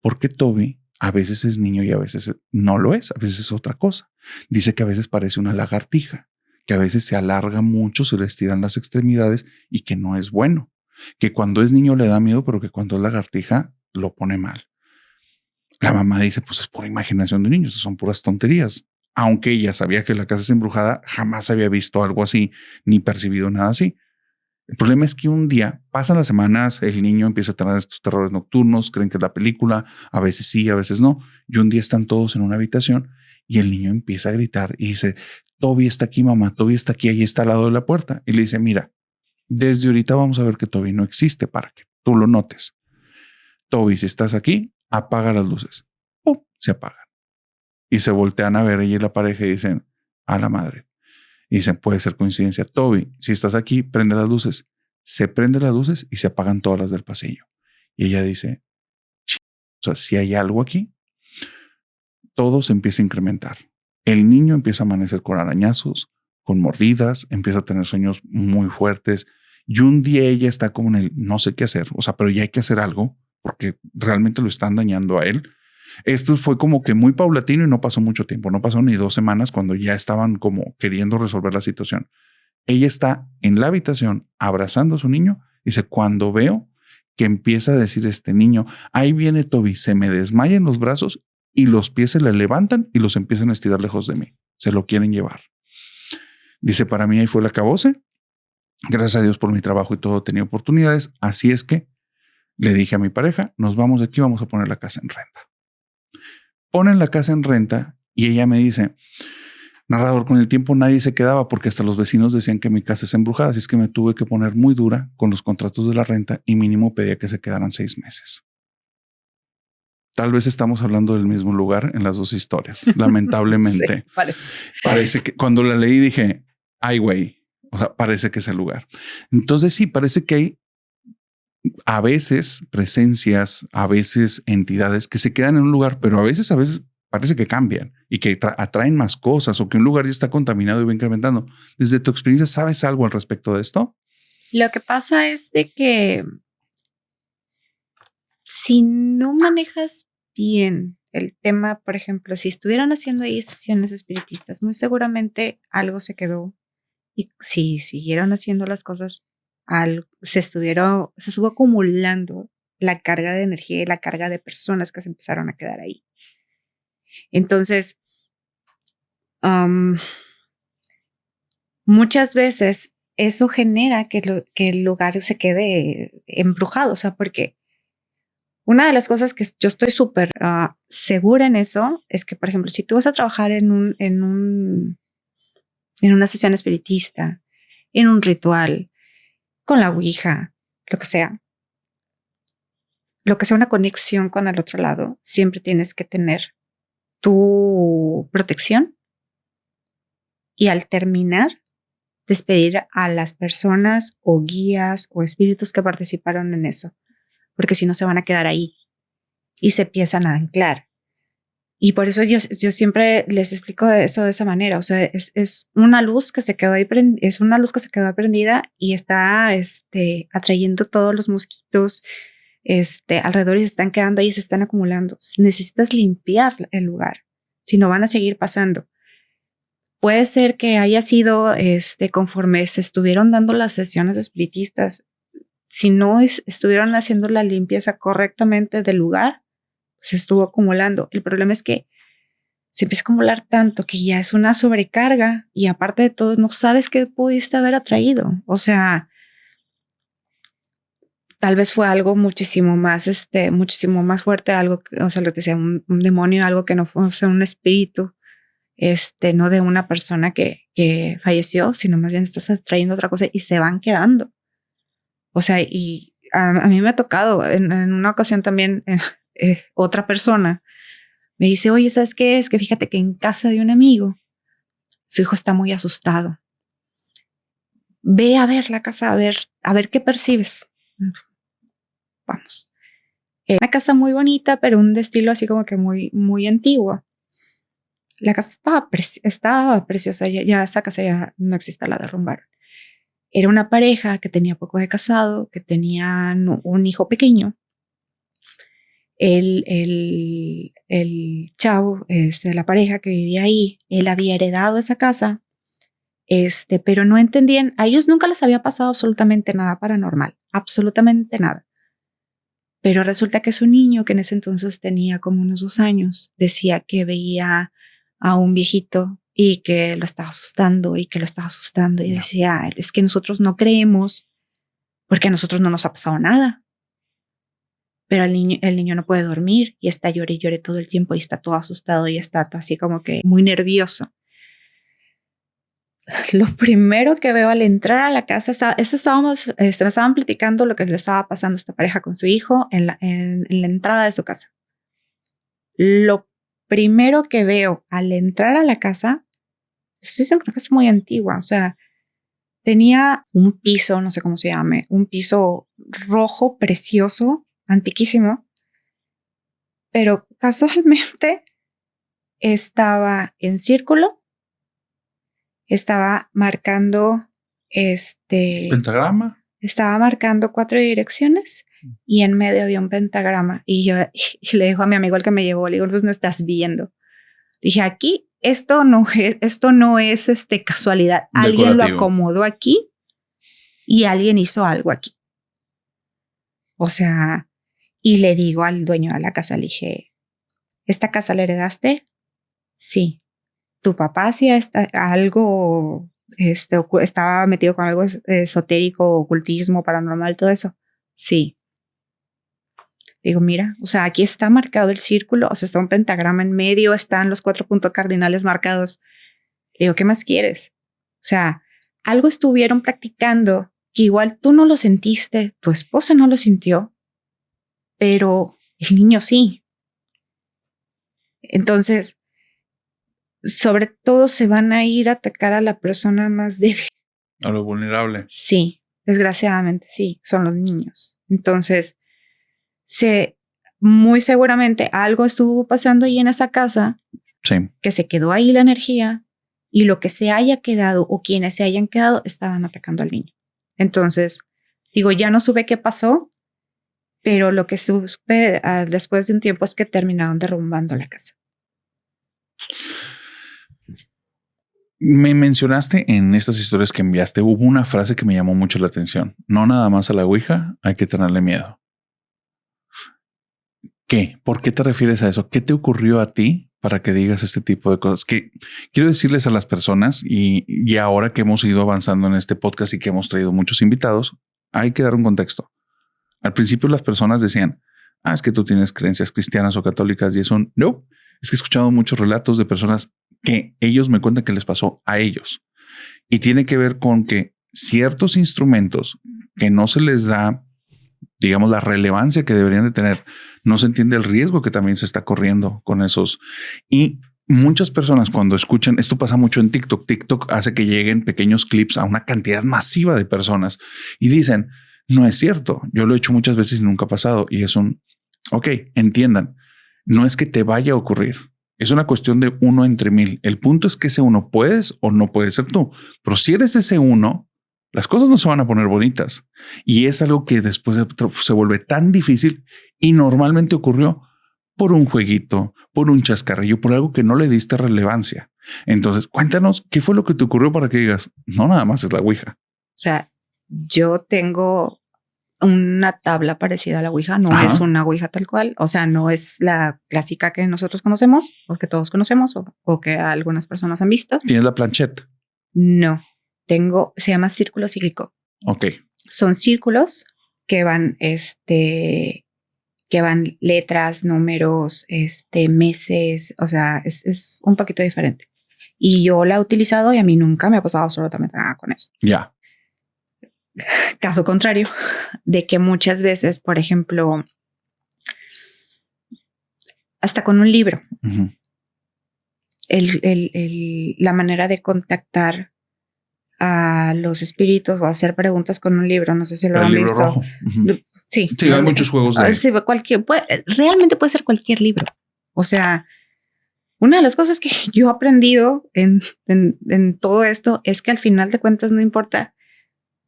porque Toby a veces es niño y a veces no lo es, a veces es otra cosa. Dice que a veces parece una lagartija, que a veces se alarga mucho, se le estiran las extremidades y que no es bueno. Que cuando es niño le da miedo, pero que cuando es lagartija lo pone mal. La mamá dice, pues es pura imaginación de niños, son puras tonterías. Aunque ella sabía que la casa es embrujada, jamás había visto algo así, ni percibido nada así. El problema es que un día pasan las semanas, el niño empieza a tener estos terrores nocturnos, creen que es la película, a veces sí, a veces no. Y un día están todos en una habitación y el niño empieza a gritar y dice, Toby está aquí, mamá, Toby está aquí, ahí está al lado de la puerta. Y le dice, mira, desde ahorita vamos a ver que Toby no existe para que tú lo notes. Toby, si estás aquí, apaga las luces. ¡Pum! Se apagan. Y se voltean a ver ella y la pareja y dicen, a la madre. Y dicen, puede ser coincidencia. Toby, si estás aquí, prende las luces. Se prenden las luces y se apagan todas las del pasillo. Y ella dice, o sea, si hay algo aquí, todo se empieza a incrementar. El niño empieza a amanecer con arañazos, con mordidas, empieza a tener sueños muy fuertes. Y un día ella está como en el no sé qué hacer, o sea, pero ya hay que hacer algo porque realmente lo están dañando a él. Esto fue como que muy paulatino y no pasó mucho tiempo, no pasó ni 2 semanas cuando ya estaban como queriendo resolver la situación. Ella está en la habitación abrazando a su niño y dice, cuando veo que empieza a decir este niño, ahí viene Toby, se me desmaya en los brazos y los pies se le levantan y los empiezan a estirar lejos de mí. Se lo quieren llevar. Dice, para mí ahí fue el acabose. Gracias a Dios por mi trabajo y todo, he tenido oportunidades. Así es que le dije a mi pareja, nos vamos de aquí, vamos a poner la casa en renta. Ponen la casa en renta y ella me dice, narrador, con el tiempo nadie se quedaba porque hasta los vecinos decían que mi casa es embrujada, así es que me tuve que poner muy dura con los contratos de la renta y mínimo pedía que se quedaran 6 meses. Tal vez estamos hablando del mismo lugar en las dos historias, lamentablemente. Sí, parece que cuando la leí dije, ay güey, o sea, parece que es el lugar. Entonces sí, parece que hay a veces presencias, a veces entidades que se quedan en un lugar, pero a veces parece que cambian y que atraen más cosas o que un lugar ya está contaminado y va incrementando. Desde tu experiencia, ¿sabes algo al respecto de esto? Lo que pasa es de que si no manejas bien el tema, por ejemplo, si estuvieran haciendo ahí sesiones espiritistas, muy seguramente algo se quedó y si siguieron haciendo las cosas, se estuvo acumulando la carga de energía y la carga de personas que se empezaron a quedar ahí. Entonces, muchas veces eso genera que el lugar se quede embrujado, o sea, porque una de las cosas que yo estoy súper segura en eso es que, por ejemplo, si tú vas a trabajar en una sesión espiritista, en un ritual, con la ouija, lo que sea una conexión con el otro lado, siempre tienes que tener tu protección y al terminar, despedir a las personas o guías o espíritus que participaron en eso, porque si no se van a quedar ahí y se empiezan a anclar. Y por eso yo siempre les explico eso de esa manera. O sea, es una luz que se quedó ahí, es una luz que se quedó prendida y está atrayendo todos los mosquitos alrededor y se están quedando ahí, se están acumulando. Necesitas limpiar el lugar, si no van a seguir pasando. Puede ser que haya sido conforme se estuvieron dando las sesiones espiritistas, si no estuvieron haciendo la limpieza correctamente del lugar, se estuvo acumulando. El problema es que se empieza a acumular tanto que ya es una sobrecarga y aparte de todo no sabes qué pudiste haber atraído. O sea, tal vez fue algo muchísimo más fuerte, algo, o sea, lo que sea un demonio, algo que no fue, o sea, un espíritu, no de una persona que falleció, sino más bien estás atrayendo otra cosa y se van quedando. O sea, y a mí me ha tocado en una ocasión también otra persona me dice, oye, ¿sabes qué? Es que fíjate que en casa de un amigo su hijo está muy asustado. Ve a ver la casa, a ver qué percibes. Vamos. Una casa muy bonita, pero un estilo así como que muy, muy antiguo. La casa estaba preciosa, ya esa casa ya no existe, la derrumbaron. Era una pareja que tenía poco de casado, que tenían un hijo pequeño. El chavo, la pareja que vivía ahí, él había heredado esa casa, pero no entendían, a ellos nunca les había pasado absolutamente nada paranormal, absolutamente nada. Pero resulta que su niño, que en ese entonces tenía como unos 2 años, decía que veía a un viejito y que lo estaba asustando y decía, es que nosotros no creemos porque a nosotros no nos ha pasado nada. Pero el niño no puede dormir y está llore y llore todo el tiempo y está todo asustado y está así como que muy nervioso. Lo primero que veo al entrar a la casa, me estaban platicando lo que le estaba pasando a esta pareja con su hijo en la entrada de su casa. Lo primero que veo al entrar a la casa, es una casa muy antigua, o sea, tenía un piso, no sé cómo se llame, un piso rojo precioso, antiquísimo, pero casualmente estaba en círculo, estaba marcando pentagrama, estaba marcando 4 direcciones y en medio había un pentagrama y le dijo a mi amigo el que me llevó, le digo, pues no estás viendo. Dije, aquí esto no es casualidad, alguien lo acomodó aquí y alguien hizo algo aquí. O sea, y le digo al dueño de la casa, le dije, ¿esta casa la heredaste? Sí. ¿Tu papá hacía algo, estaba metido con algo esotérico, ocultismo, paranormal, todo eso? Sí. Digo, mira, o sea, aquí está marcado el círculo, o sea, está un pentagrama en medio, están los 4 puntos cardinales marcados. Digo, ¿qué más quieres? O sea, algo estuvieron practicando que igual tú no lo sentiste, tu esposa no lo sintió, pero el niño sí. Entonces, sobre todo se van a ir a atacar a la persona más débil. A lo vulnerable. Sí, desgraciadamente sí, son los niños. Entonces, muy seguramente algo estuvo pasando ahí en esa casa, sí, que se quedó ahí la energía y lo que se haya quedado o quienes se hayan quedado estaban atacando al niño. Entonces, digo, ya no supe qué pasó, pero lo que supe después de un tiempo es que terminaron derrumbando la casa. Me mencionaste en estas historias que enviaste, hubo una frase que me llamó mucho la atención. No nada más a la ouija hay que tenerle miedo. ¿Qué? ¿Por qué te refieres a eso? ¿Qué te ocurrió a ti para que digas este tipo de cosas? Que quiero decirles a las personas y ahora que hemos ido avanzando en este podcast y que hemos traído muchos invitados, hay que dar un contexto. Al principio las personas decían, es que tú tienes creencias cristianas o católicas y eso. No, es que he escuchado muchos relatos de personas que ellos me cuentan que les pasó a ellos y tiene que ver con que ciertos instrumentos que no se les da, digamos, la relevancia que deberían de tener, no se entiende el riesgo que también se está corriendo con esos. Y muchas personas cuando escuchan, esto pasa mucho en TikTok. TikTok hace que lleguen pequeños clips a una cantidad masiva de personas y dicen, no es cierto. Yo lo he hecho muchas veces y nunca ha pasado. Y es ok, entiendan, no es que te vaya a ocurrir. Es una cuestión de 1 entre 1000. El punto es que ese 1 puedes o no puedes ser tú. Pero si eres ese 1, las cosas no se van a poner bonitas. Y es algo que después se vuelve tan difícil y normalmente ocurrió por un jueguito, por un chascarrillo, por algo que no le diste relevancia. Entonces, cuéntanos qué fue lo que te ocurrió para que digas, no, nada más es la Ouija. O sea, yo tengo una tabla parecida a la Ouija, no Ajá. es una Ouija tal cual, o sea, no es la clásica que nosotros conocemos, o que todos conocemos, o que algunas personas han visto. ¿Tienes la plancheta? No, se llama círculo cíclico. Ok. Son círculos que van, letras, números, meses, o sea, es un poquito diferente. Y yo la he utilizado y a mí nunca me ha pasado absolutamente nada con eso. Ya. Caso contrario, de que muchas veces, por ejemplo, hasta con un libro, Uh-huh. la manera de contactar a los espíritus o hacer preguntas con un libro, no sé si lo han libro visto. rojo. Uh-huh. Sí, sí, hay muchos juegos de... Sí, realmente puede ser cualquier libro. O sea, una de las cosas que yo he aprendido en todo esto es que al final de cuentas no importa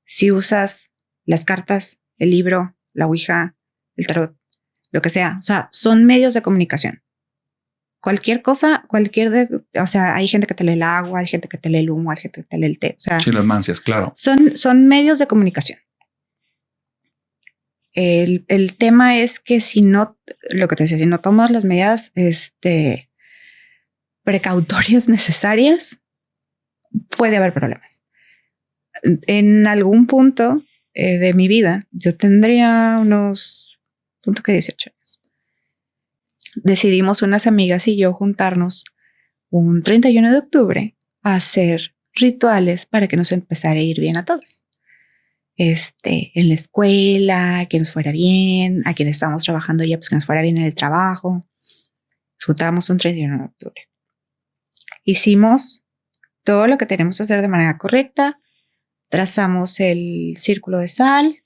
si usas las cartas, el libro, la Ouija, el tarot, lo que sea. O sea, son medios de comunicación. Cualquier cosa, o sea, hay gente que te lee el agua, hay gente que te lee el humo, hay gente que te lee el té. O sea, sí, las mancias, claro. Son medios de comunicación. El tema es que si no, lo que te decía, si no tomas las medidas precautorias necesarias, puede haber problemas. En algún punto de mi vida, yo tendría unos 18 años. Decidimos unas amigas y yo juntarnos un 31 de octubre a hacer rituales para que nos empezara a ir bien a todos. En la escuela, que nos fuera bien, a quienes estábamos trabajando ya, pues que nos fuera bien en el trabajo. Nos juntamos un 31 de octubre. Hicimos todo lo que tenemos que hacer de manera correcta. Trazamos el círculo de sal,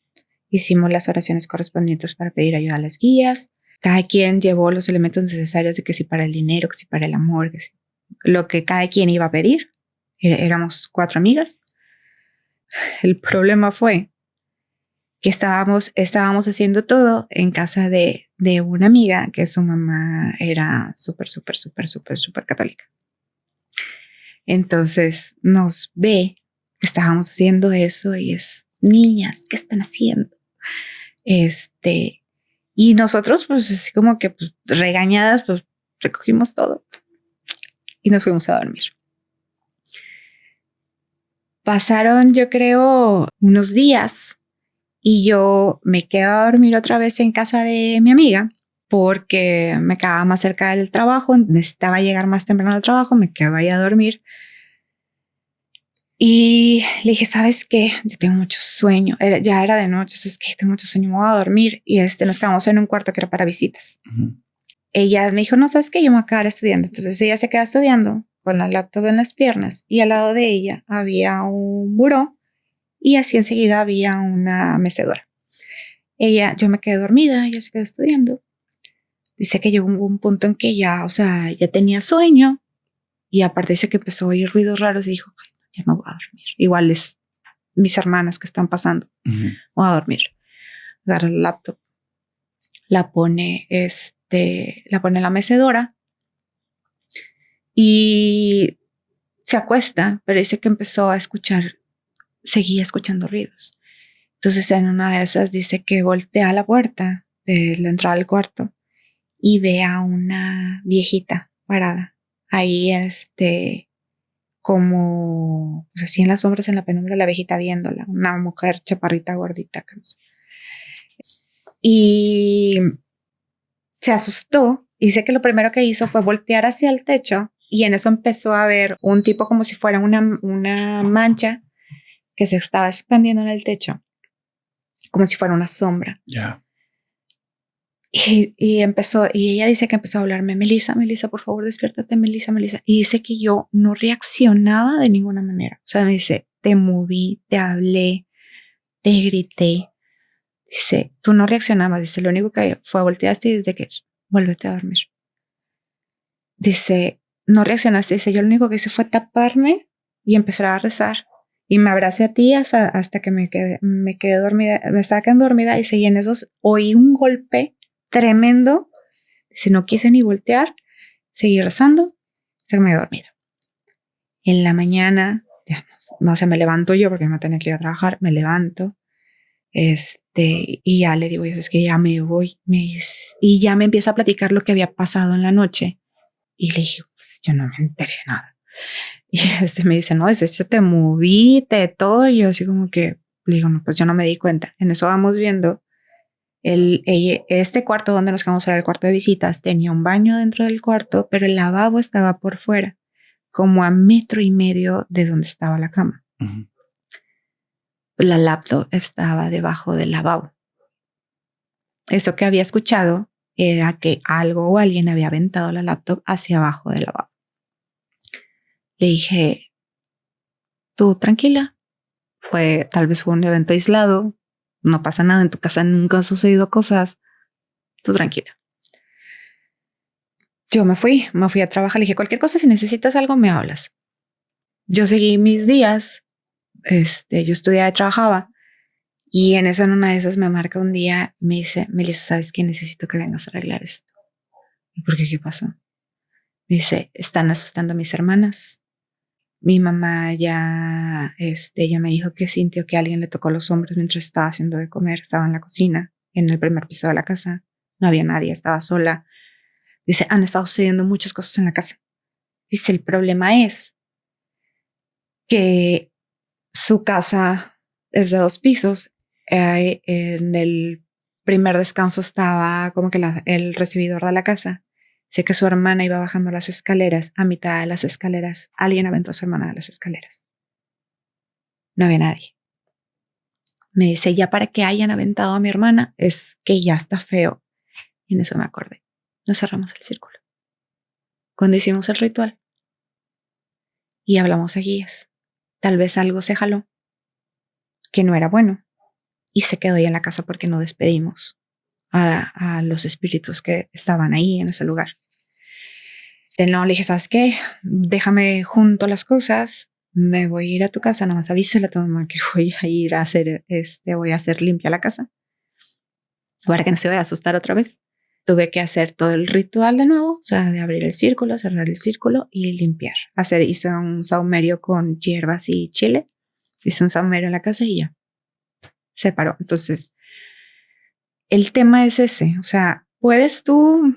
hicimos las oraciones correspondientes para pedir ayuda a las guías. Cada quien llevó los elementos necesarios de que si para el dinero, que si para el amor, que si lo que cada quien iba a pedir. Éramos 4 amigas. El problema fue que estábamos haciendo todo en casa de una amiga que su mamá era súper católica. Entonces nos ve que estábamos haciendo eso y es, niñas, ¿qué están haciendo? Y nosotros pues así como que pues, regañadas pues recogimos todo y nos fuimos a dormir. Pasaron yo creo unos días y yo me quedo a dormir otra vez en casa de mi amiga porque me quedaba más cerca del trabajo, necesitaba llegar más temprano al trabajo, me quedo ahí a dormir. Y le dije, ¿sabes qué? Yo tengo mucho sueño. Ya era de noche, es que tengo mucho sueño, me voy a dormir. Y nos quedamos en un cuarto que era para visitas. Uh-huh. Ella me dijo, no, ¿sabes qué? Yo me voy a quedar estudiando. Entonces ella se queda estudiando con la laptop en las piernas y al lado de ella había un buró y así enseguida había una mecedora. Yo me quedé dormida, ella se quedó estudiando. Dice que llegó un punto en que ya tenía sueño y aparte dice que empezó a oír ruidos raros y dijo, ya me voy a dormir. Igual es mis hermanas que están pasando. Uh-huh. Voy a dormir. Agarra el laptop, la pone en la mecedora y se acuesta, pero dice que empezó a seguía escuchando ruidos. Entonces en una de esas dice que voltea a la puerta de la entrada al cuarto y ve a una viejita parada ahí como pues así en las sombras, en la penumbra, la viejita viéndola, una mujer chaparrita, gordita. Que no sé. Y se asustó. Dice que lo primero que hizo fue voltear hacia el techo y en eso empezó a ver un tipo como si fuera una mancha que se estaba expandiendo en el techo, como si fuera una sombra. Yeah. Y empezó, y ella dice que empezó a hablarme, Melissa, Melissa, por favor, despiértate, Melissa, Melissa. Y dice que yo no reaccionaba de ninguna manera. O sea, me dice, te moví, te hablé, te grité. Dice, tú no reaccionabas. Dice, lo único que fue volteaste y desde que vuélvete a dormir. Dice, no reaccionaste. Dice, yo lo único que hice fue taparme y empezar a rezar. Y me abracé a ti hasta que me quedé dormida. Me estaba quedando dormida y seguí en esos. Oí un golpe tremendo. Dice, no quise ni voltear. Seguí rezando. Se me quedé dormida. En la mañana, ya, no sé, me levanto yo porque me tenía que ir a trabajar. Me levanto. Y ya le digo, es que ya me voy. Y ya me empieza a platicar lo que había pasado en la noche. Y le dije, yo no me enteré de nada. Y me dice, no, yo te moví, de todo. Y yo así como que, le digo, no, pues yo no me di cuenta. En eso vamos viendo, este cuarto donde nos quedamos era el cuarto de visitas, tenía un baño dentro del cuarto, pero el lavabo estaba por fuera, como a 1.5 metros de donde estaba la cama. Uh-huh. La laptop estaba debajo del lavabo. Eso que había escuchado era que algo o alguien había aventado la laptop hacia abajo del lavabo. Le dije, tú tranquila, tal vez fue un evento aislado, no pasa nada, en tu casa nunca han sucedido cosas, tú tranquila. Yo me fui a trabajar, le dije, cualquier cosa, si necesitas algo, me hablas. Yo seguí mis días, yo estudiaba y trabajaba, y en eso, en una de esas, me marca un día, me dice, Melissa, ¿sabes qué? Necesito que vengas a arreglar esto. ¿Y por qué? ¿Qué pasó? Me dice, están asustando a mis hermanas. Mi mamá ella me dijo que sintió que alguien le tocó los hombros mientras estaba haciendo de comer. Estaba en la cocina, en el primer piso de la casa. No había nadie, estaba sola. Dice, han estado sucediendo muchas cosas en la casa. Dice, el problema es que su casa es de 2 pisos. En el primer descanso estaba como que el recibidor de la casa. Sé que su hermana iba bajando las escaleras. A mitad de las escaleras, alguien aventó a su hermana de las escaleras. No había nadie. Me dice, ya para que hayan aventado a mi hermana, es que ya está feo. Y en eso me acordé. Nos cerramos el círculo. Cuando hicimos el ritual y hablamos a guías, tal vez algo se jaló, que no era bueno, y se quedó ahí en la casa porque no despedimos a los espíritus que estaban ahí en ese lugar. No, le dije, ¿sabes qué? Déjame junto las cosas, me voy a ir a tu casa, nada más avísale a tu mamá que voy a ir a hacer, voy a hacer limpia la casa, para que no se vaya a asustar otra vez. Tuve que hacer todo el ritual de nuevo, o sea, de abrir el círculo, cerrar el círculo y limpiar. Hice un saumerio con hierbas y chile, hice un saumerio en la casa y ya, se paró. Entonces, el tema es ese, o sea, puedes tú...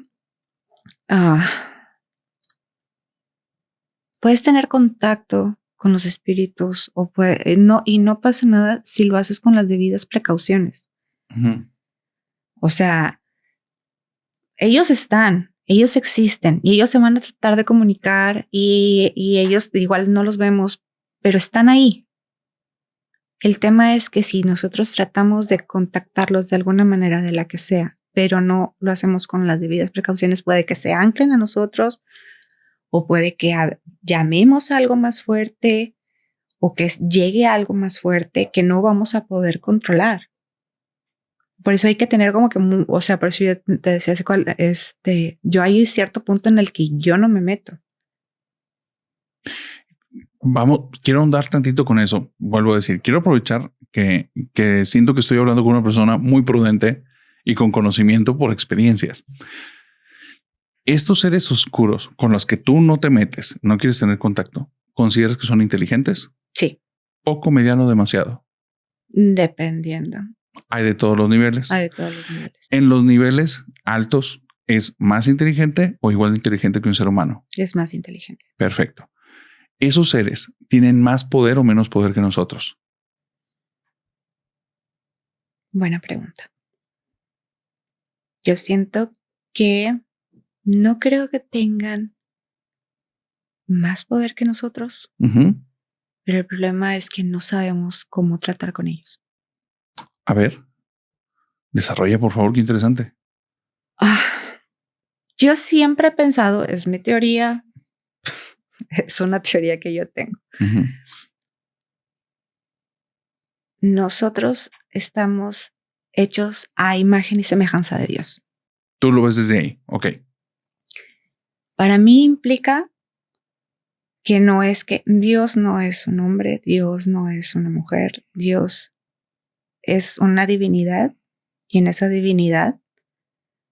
puedes tener contacto con los espíritus y no pasa nada si lo haces con las debidas precauciones. Uh-huh. O sea, ellos existen y ellos se van a tratar de comunicar y ellos igual no los vemos, pero están ahí. El tema es que si nosotros tratamos de contactarlos de alguna manera, de la que sea, pero no lo hacemos con las debidas precauciones, puede que se anclen a nosotros, o puede que llamemos a algo más fuerte o que llegue a algo más fuerte que no vamos a poder controlar. Por eso hay que tener como que, o sea, por eso yo te decía, yo hay cierto punto en el que yo no me meto. Quiero ahondar tantito con eso. Vuelvo a decir, quiero aprovechar que siento que estoy hablando con una persona muy prudente y con conocimiento por experiencias. Estos seres oscuros con los que tú no te metes, no quieres tener contacto, ¿consideras que son inteligentes? Sí. ¿Poco, mediano, demasiado? Dependiendo. Hay de todos los niveles. Hay de todos los niveles. En los niveles altos, ¿es más inteligente o igual de inteligente que un ser humano? Es más inteligente. Perfecto. ¿Esos seres tienen más poder o menos poder que nosotros? Buena pregunta. Yo siento que no creo que tengan más poder que nosotros, pero el problema es que no sabemos cómo tratar con ellos. A ver, desarrolla, por favor, qué interesante. Yo siempre he pensado, es mi teoría, es una teoría que yo tengo. Ujú. Nosotros estamos hechos a imagen y semejanza de Dios. Tú lo ves desde ahí. Ok. Para mí implica que no es que Dios no es un hombre, Dios no es una mujer, Dios es una divinidad y en esa divinidad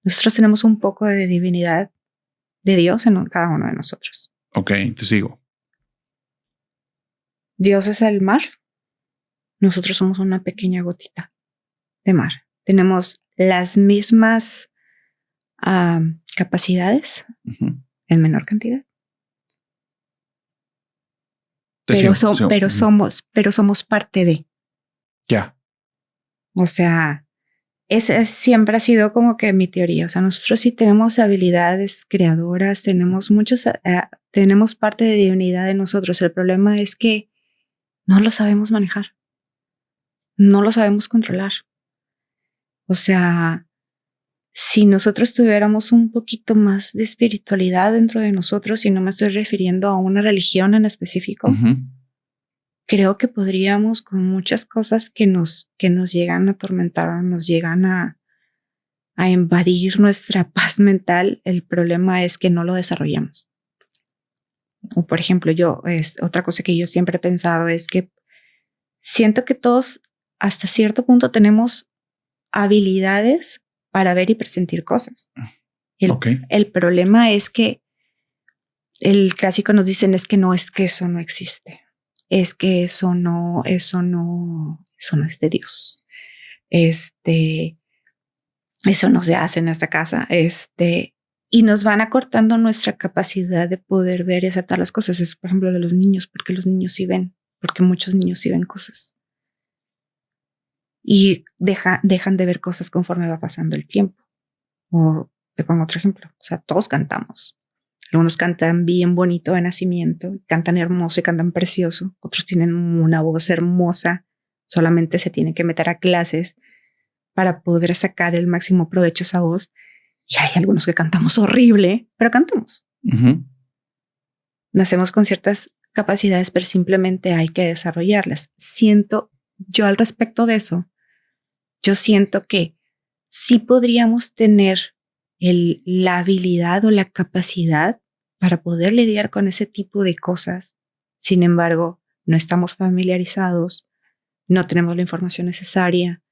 nosotros tenemos un poco de divinidad de Dios en cada uno de nosotros. Ok, te sigo. Dios es el mar, nosotros somos una pequeña gotita de mar. Tenemos las mismas capacidades Ujú. en menor cantidad. Te Pero, sigo. pero somos parte de. Ya. O sea, esa siempre ha sido como que mi teoría. O sea, nosotros sí tenemos habilidades creadoras, tenemos tenemos parte de divinidad en nosotros. El problema es que no lo sabemos manejar, no lo sabemos controlar. O sea, si nosotros tuviéramos un poquito más de espiritualidad dentro de nosotros, y no me estoy refiriendo a una religión en específico, Ujú. creo que podríamos con muchas cosas que nos llegan a atormentar, nos llegan a invadir nuestra paz mental. El problema es que no lo desarrollamos. O por ejemplo, otra cosa que yo siempre he pensado es que siento que todos hasta cierto punto tenemos habilidades para ver y presentir cosas. El problema es que el clásico nos dicen es que eso no existe. Es que eso no es de Dios. Eso no se hace en esta casa. Y nos van acortando nuestra capacidad de poder ver y aceptar las cosas. Es, por ejemplo, de los niños, porque los niños sí ven, porque muchos niños sí ven cosas. Y dejan de ver cosas conforme va pasando el tiempo. O te pongo otro ejemplo. O sea, todos cantamos. Algunos cantan bien bonito de nacimiento, cantan hermoso y cantan precioso. Otros tienen una voz hermosa. Solamente se tienen que meter a clases para poder sacar el máximo provecho a esa voz. Y hay algunos que cantamos horrible, pero cantamos. Uh-huh. Nacemos con ciertas capacidades, pero simplemente hay que desarrollarlas. Siento yo al respecto de eso, yo siento que sí podríamos tener la habilidad o la capacidad para poder lidiar con ese tipo de cosas. Sin embargo, no estamos familiarizados, no tenemos la información necesaria,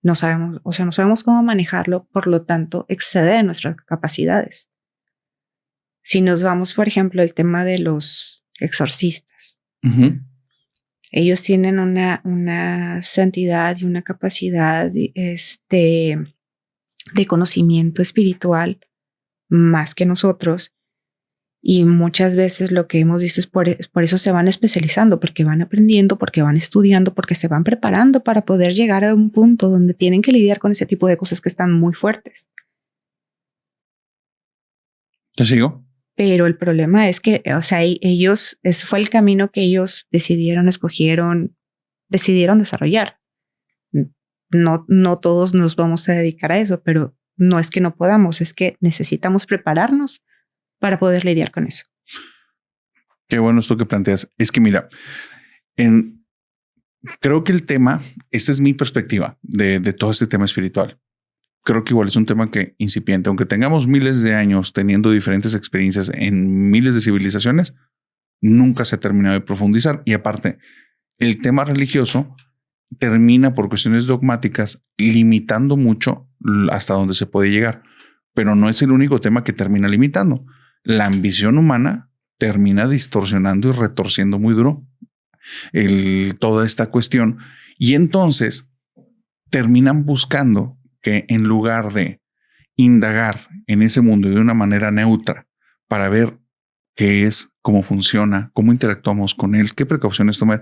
no sabemos cómo manejarlo, por lo tanto, excede de nuestras capacidades. Si nos vamos, por ejemplo, al tema de los exorcistas, uh-huh. Ellos tienen una santidad y una capacidad de conocimiento espiritual más que nosotros. Y muchas veces lo que hemos visto es por eso se van especializando, porque van aprendiendo, porque van estudiando, porque se van preparando para poder llegar a un punto donde tienen que lidiar con ese tipo de cosas que están muy fuertes. ¿Te sigo? Pero el problema es que, o sea, ese fue el camino que ellos decidieron desarrollar. No todos nos vamos a dedicar a eso, pero no es que no podamos, es que necesitamos prepararnos para poder lidiar con eso. Qué bueno esto que planteas. Es que mira, creo que el tema, esta es mi perspectiva de todo este tema espiritual. Creo que igual es un tema que incipiente, aunque tengamos miles de años teniendo diferentes experiencias en miles de civilizaciones, nunca se ha terminado de profundizar. Y aparte, el tema religioso termina por cuestiones dogmáticas limitando mucho hasta donde se puede llegar, pero no es el único tema que termina limitando. La ambición humana termina distorsionando y retorciendo muy duro toda esta cuestión, y entonces terminan buscando que en lugar de indagar en ese mundo de una manera neutra para ver qué es, cómo funciona, cómo interactuamos con él, qué precauciones tomar,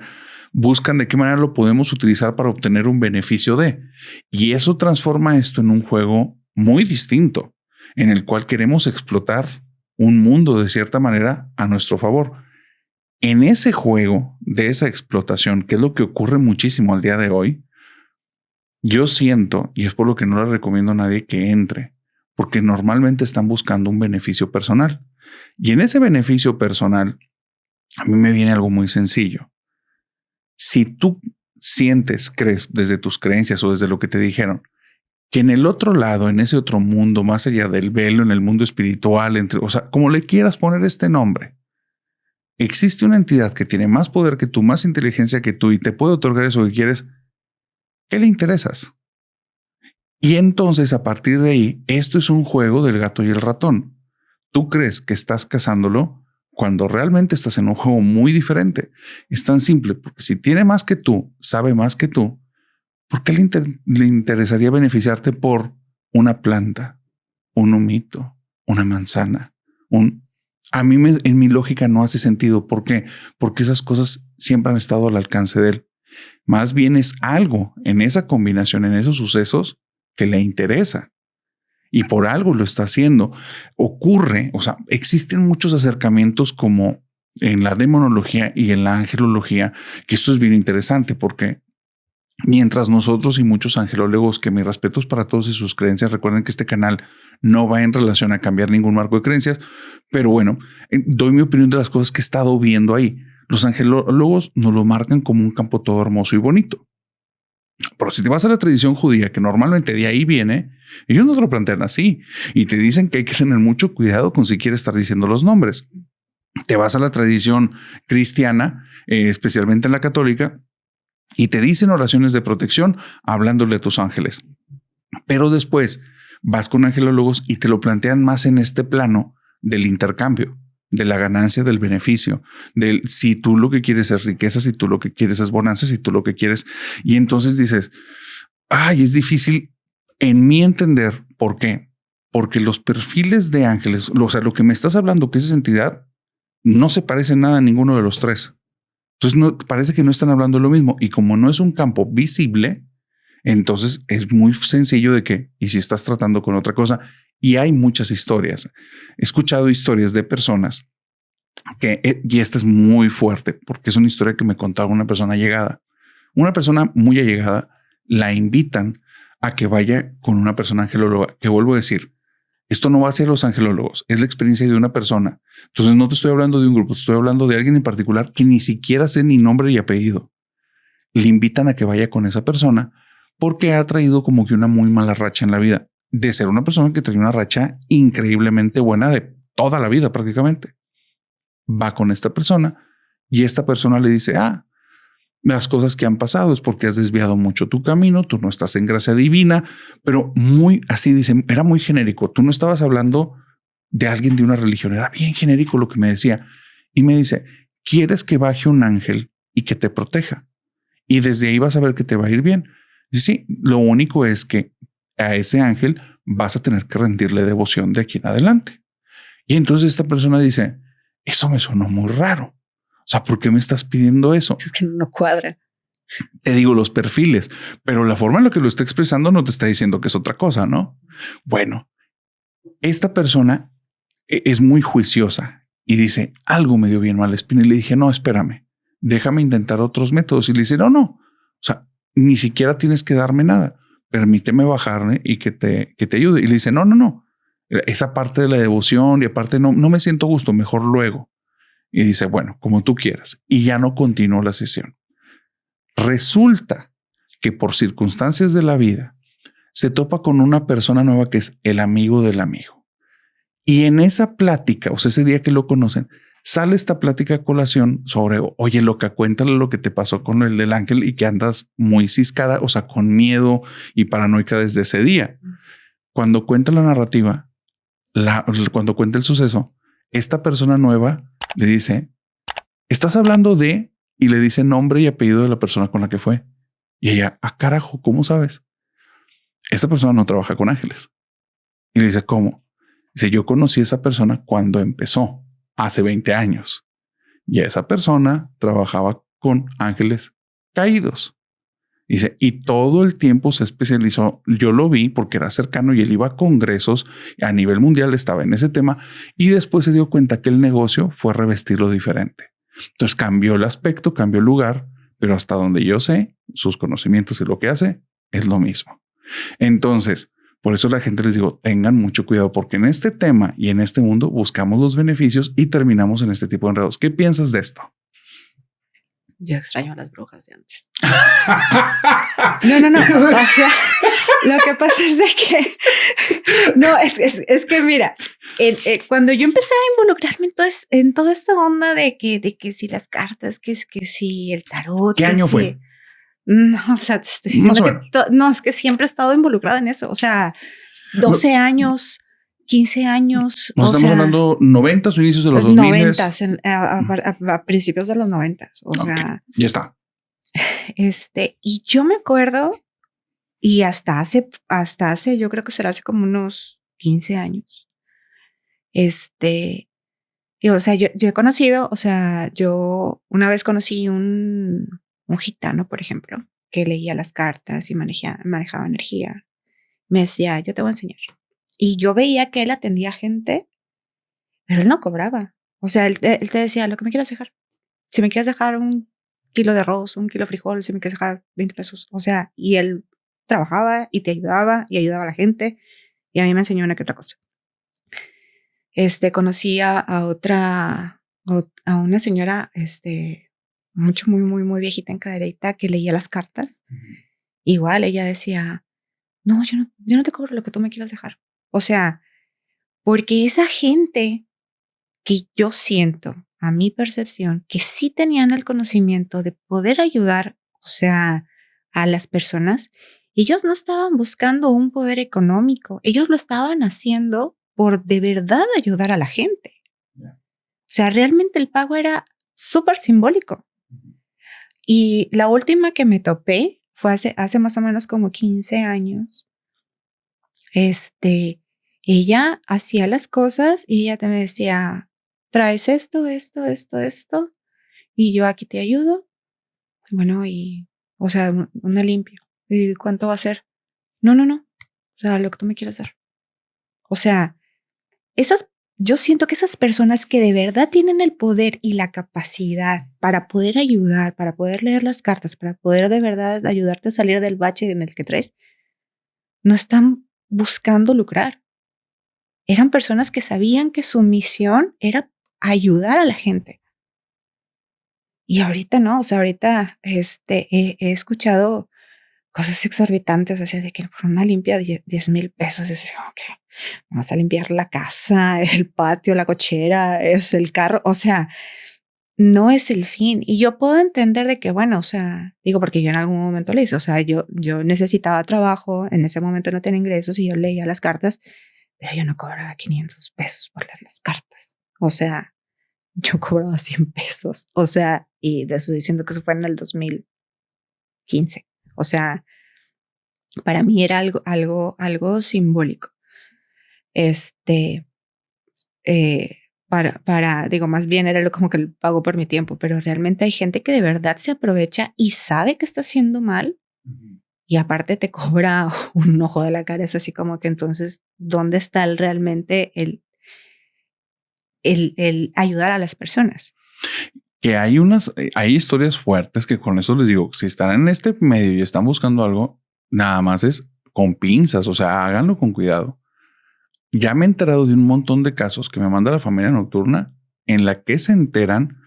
buscan de qué manera lo podemos utilizar para obtener un beneficio de. Y eso transforma esto en un juego muy distinto, en el cual queremos explotar un mundo de cierta manera a nuestro favor. En ese juego de esa explotación, que es lo que ocurre muchísimo al día de hoy, yo siento, y es por lo que no le recomiendo a nadie que entre, porque normalmente están buscando un beneficio personal. Y en ese beneficio personal, a mí me viene algo muy sencillo. Si tú sientes, crees desde tus creencias o desde lo que te dijeron, que en el otro lado, en ese otro mundo, más allá del velo, en el mundo espiritual, o sea, como le quieras poner este nombre, existe una entidad que tiene más poder que tú, más inteligencia que tú y te puede otorgar eso que quieres, ¿qué le interesas? Y entonces, a partir de ahí, esto es un juego del gato y el ratón. Tú crees que estás cazándolo cuando realmente estás en un juego muy diferente. Es tan simple, porque si tiene más que tú, sabe más que tú, ¿por qué le interesaría beneficiarte por una planta, un humito, una manzana? A mí en mi lógica no hace sentido. ¿Por qué? Porque esas cosas siempre han estado al alcance de él. Más bien es algo en esa combinación, en esos sucesos que le interesa. Y por algo lo está haciendo. Ocurre, o sea, existen muchos acercamientos como en la demonología y en la angelología, que esto es bien interesante porque mientras nosotros y muchos angelólogos, que mis respetos para todos y sus creencias, recuerden que este canal no va en relación a cambiar ningún marco de creencias, pero bueno, doy mi opinión de las cosas que he estado viendo ahí. Los angelólogos nos lo marcan como un campo todo hermoso y bonito. Pero si te vas a la tradición judía, que normalmente de ahí viene, ellos no te lo plantean así y te dicen que hay que tener mucho cuidado con si quieres estar diciendo los nombres. Te vas a la tradición cristiana, especialmente en la católica, y te dicen oraciones de protección hablándole a tus ángeles. Pero después vas con angelólogos y te lo plantean más en este plano del intercambio, de la ganancia, del beneficio, del si tú lo que quieres es riqueza, si tú lo que quieres es bonanza, si tú lo que quieres. Y entonces dices, ay, es difícil en mi entender. ¿Por qué? Porque los perfiles de ángeles, o sea, lo que me estás hablando, que es esa entidad, no se parece nada a ninguno de los tres. Entonces no, parece que no están hablando lo mismo. Y como no es un campo visible, entonces es muy sencillo de que, y si estás tratando con otra cosa, y hay muchas historias. He escuchado historias de personas que, y esta es muy fuerte, porque es una historia que me contaba una persona allegada. Una persona muy allegada la invitan a que vaya con una persona angelóloga, que vuelvo a decir, esto no va a ser los angelólogos, es la experiencia de una persona. Entonces no te estoy hablando de un grupo, estoy hablando de alguien en particular que ni siquiera sé ni nombre y apellido. Le invitan a que vaya con esa persona porque ha traído como que una muy mala racha en la vida, de ser una persona que trae una racha increíblemente buena de toda la vida prácticamente. Va con esta persona y esta persona le dice, las cosas que han pasado es porque has desviado mucho tu camino, tú no estás en gracia divina, pero muy así dicen, era muy genérico. Tú no estabas hablando de alguien de una religión, era bien genérico lo que me decía. Y me dice, ¿quieres que baje un ángel y que te proteja? Y desde ahí vas a ver que te va a ir bien. Y sí, lo único es que a ese ángel vas a tener que rendirle devoción de aquí en adelante. Y entonces esta persona dice, eso me sonó muy raro. O sea, ¿por qué me estás pidiendo eso? Es que no cuadra. Te digo los perfiles, pero la forma en la que lo está expresando no te está diciendo que es otra cosa, ¿no? Bueno, esta persona es muy juiciosa y dice, algo me dio bien mala espina. Y le dije, no, espérame, déjame intentar otros métodos. Y le dice, no. O sea, ni siquiera tienes que darme nada. Permíteme bajarme y que te ayude. Y le dice, no. Esa parte de la devoción y aparte no me siento a gusto, mejor luego. Y dice, bueno, como tú quieras. Y ya no continuó la sesión. Resulta que por circunstancias de la vida se topa con una persona nueva que es el amigo del amigo. Y en esa plática, o sea, ese día que lo conocen, sale esta plática a colación sobre, oye, loca, cuéntale lo que te pasó con el del ángel y que andas muy ciscada, o sea, con miedo y paranoica desde ese día. Cuando cuenta la narrativa, cuando cuenta el suceso, esta persona nueva le dice, ¿estás hablando de? Y le dice nombre y apellido de la persona con la que fue. Y ella, carajo, ¿cómo sabes? Esa persona no trabaja con ángeles. Y le dice, ¿cómo? Dice, yo conocí a esa persona cuando empezó, hace 20 años. Y esa persona trabajaba con ángeles caídos. Dice, y todo el tiempo se especializó. Yo lo vi porque era cercano y él iba a congresos a nivel mundial, estaba en ese tema y después se dio cuenta que el negocio fue revestirlo diferente. Entonces cambió el aspecto, cambió el lugar, pero hasta donde yo sé, sus conocimientos y lo que hace es lo mismo. Entonces, Por eso la gente les digo, tengan mucho cuidado, porque en este tema y en este mundo buscamos los beneficios y terminamos en este tipo de enredos. ¿Qué piensas de esto? Yo extraño a las brujas de antes. No. O sea, lo que pasa es de que no, es que mira, cuando yo empecé a involucrarme en toda esta onda de que si las cartas, que si el tarot. ¿Qué año fue? No, o sea, te estoy diciendo que no, es que siempre he estado involucrada en eso. O sea, 12 años, 15 años. Nos estamos hablando 90s o inicios de los 2000. 90s, a principios de los 90s. O sea, ya está. Y yo me acuerdo, y hasta hace, yo creo que será hace como unos 15 años. O sea, yo he conocido, o sea, yo una vez conocí un gitano, por ejemplo, que leía las cartas y manejaba energía. Me decía, yo te voy a enseñar. Y yo veía que él atendía gente, pero él no cobraba. O sea, él te decía, lo que me quieras dejar. Si me quieres dejar 1 kilo de arroz, 1 kilo de frijol, si me quieres dejar 20 pesos. O sea, y él trabajaba y te ayudaba y ayudaba a la gente. Y a mí me enseñó una que otra cosa. Conocí a una señora, muy viejita en cadereyta que leía las cartas. Igual ella decía, no, yo no te cobro lo que tú me quieras dejar. O sea, porque esa gente que yo siento, a mi percepción, que sí tenían el conocimiento de poder ayudar, o sea, a las personas, ellos no estaban buscando un poder económico, ellos lo estaban haciendo por de verdad ayudar a la gente. O sea, realmente el pago era súper simbólico. Y la última que me topé fue hace más o menos como 15 años. Ella hacía las cosas y ella te me decía, traes esto, y yo aquí te ayudo. Bueno, o sea, una limpia. ¿Y cuánto va a ser? No. O sea, lo que tú me quieras dar. O sea, yo siento que esas personas que de verdad tienen el poder y la capacidad para poder ayudar, para poder leer las cartas, para poder de verdad ayudarte a salir del bache en el que traes, no están buscando lucrar. Eran personas que sabían que su misión era ayudar a la gente. Y ahorita no, o sea, ahorita he escuchado cosas exorbitantes, así de que por una limpia 10,000 pesos, es okay, vamos a limpiar la casa, el patio, la cochera, es el carro, o sea, no es el fin. Y yo puedo entender de que, bueno, o sea, digo, porque yo en algún momento lo hice, o sea, yo necesitaba trabajo, en ese momento no tenía ingresos y yo leía las cartas, pero yo no cobraba 500 pesos por leer las cartas. O sea, yo cobraba 100 pesos. O sea, y te estoy diciendo que eso fue en el 2015. O sea, para mí era algo simbólico. Digo, más bien era como que el pago por mi tiempo, pero realmente hay gente que de verdad se aprovecha y sabe que está haciendo mal. Y aparte te cobra un ojo de la cara. Es así como que entonces, ¿dónde está realmente el ayudar a las personas? Que hay historias fuertes que con eso les digo, si están en este medio y están buscando algo, nada más es con pinzas, o sea, háganlo con cuidado. Ya me he enterado de un montón de casos que me manda la familia nocturna en la que se enteran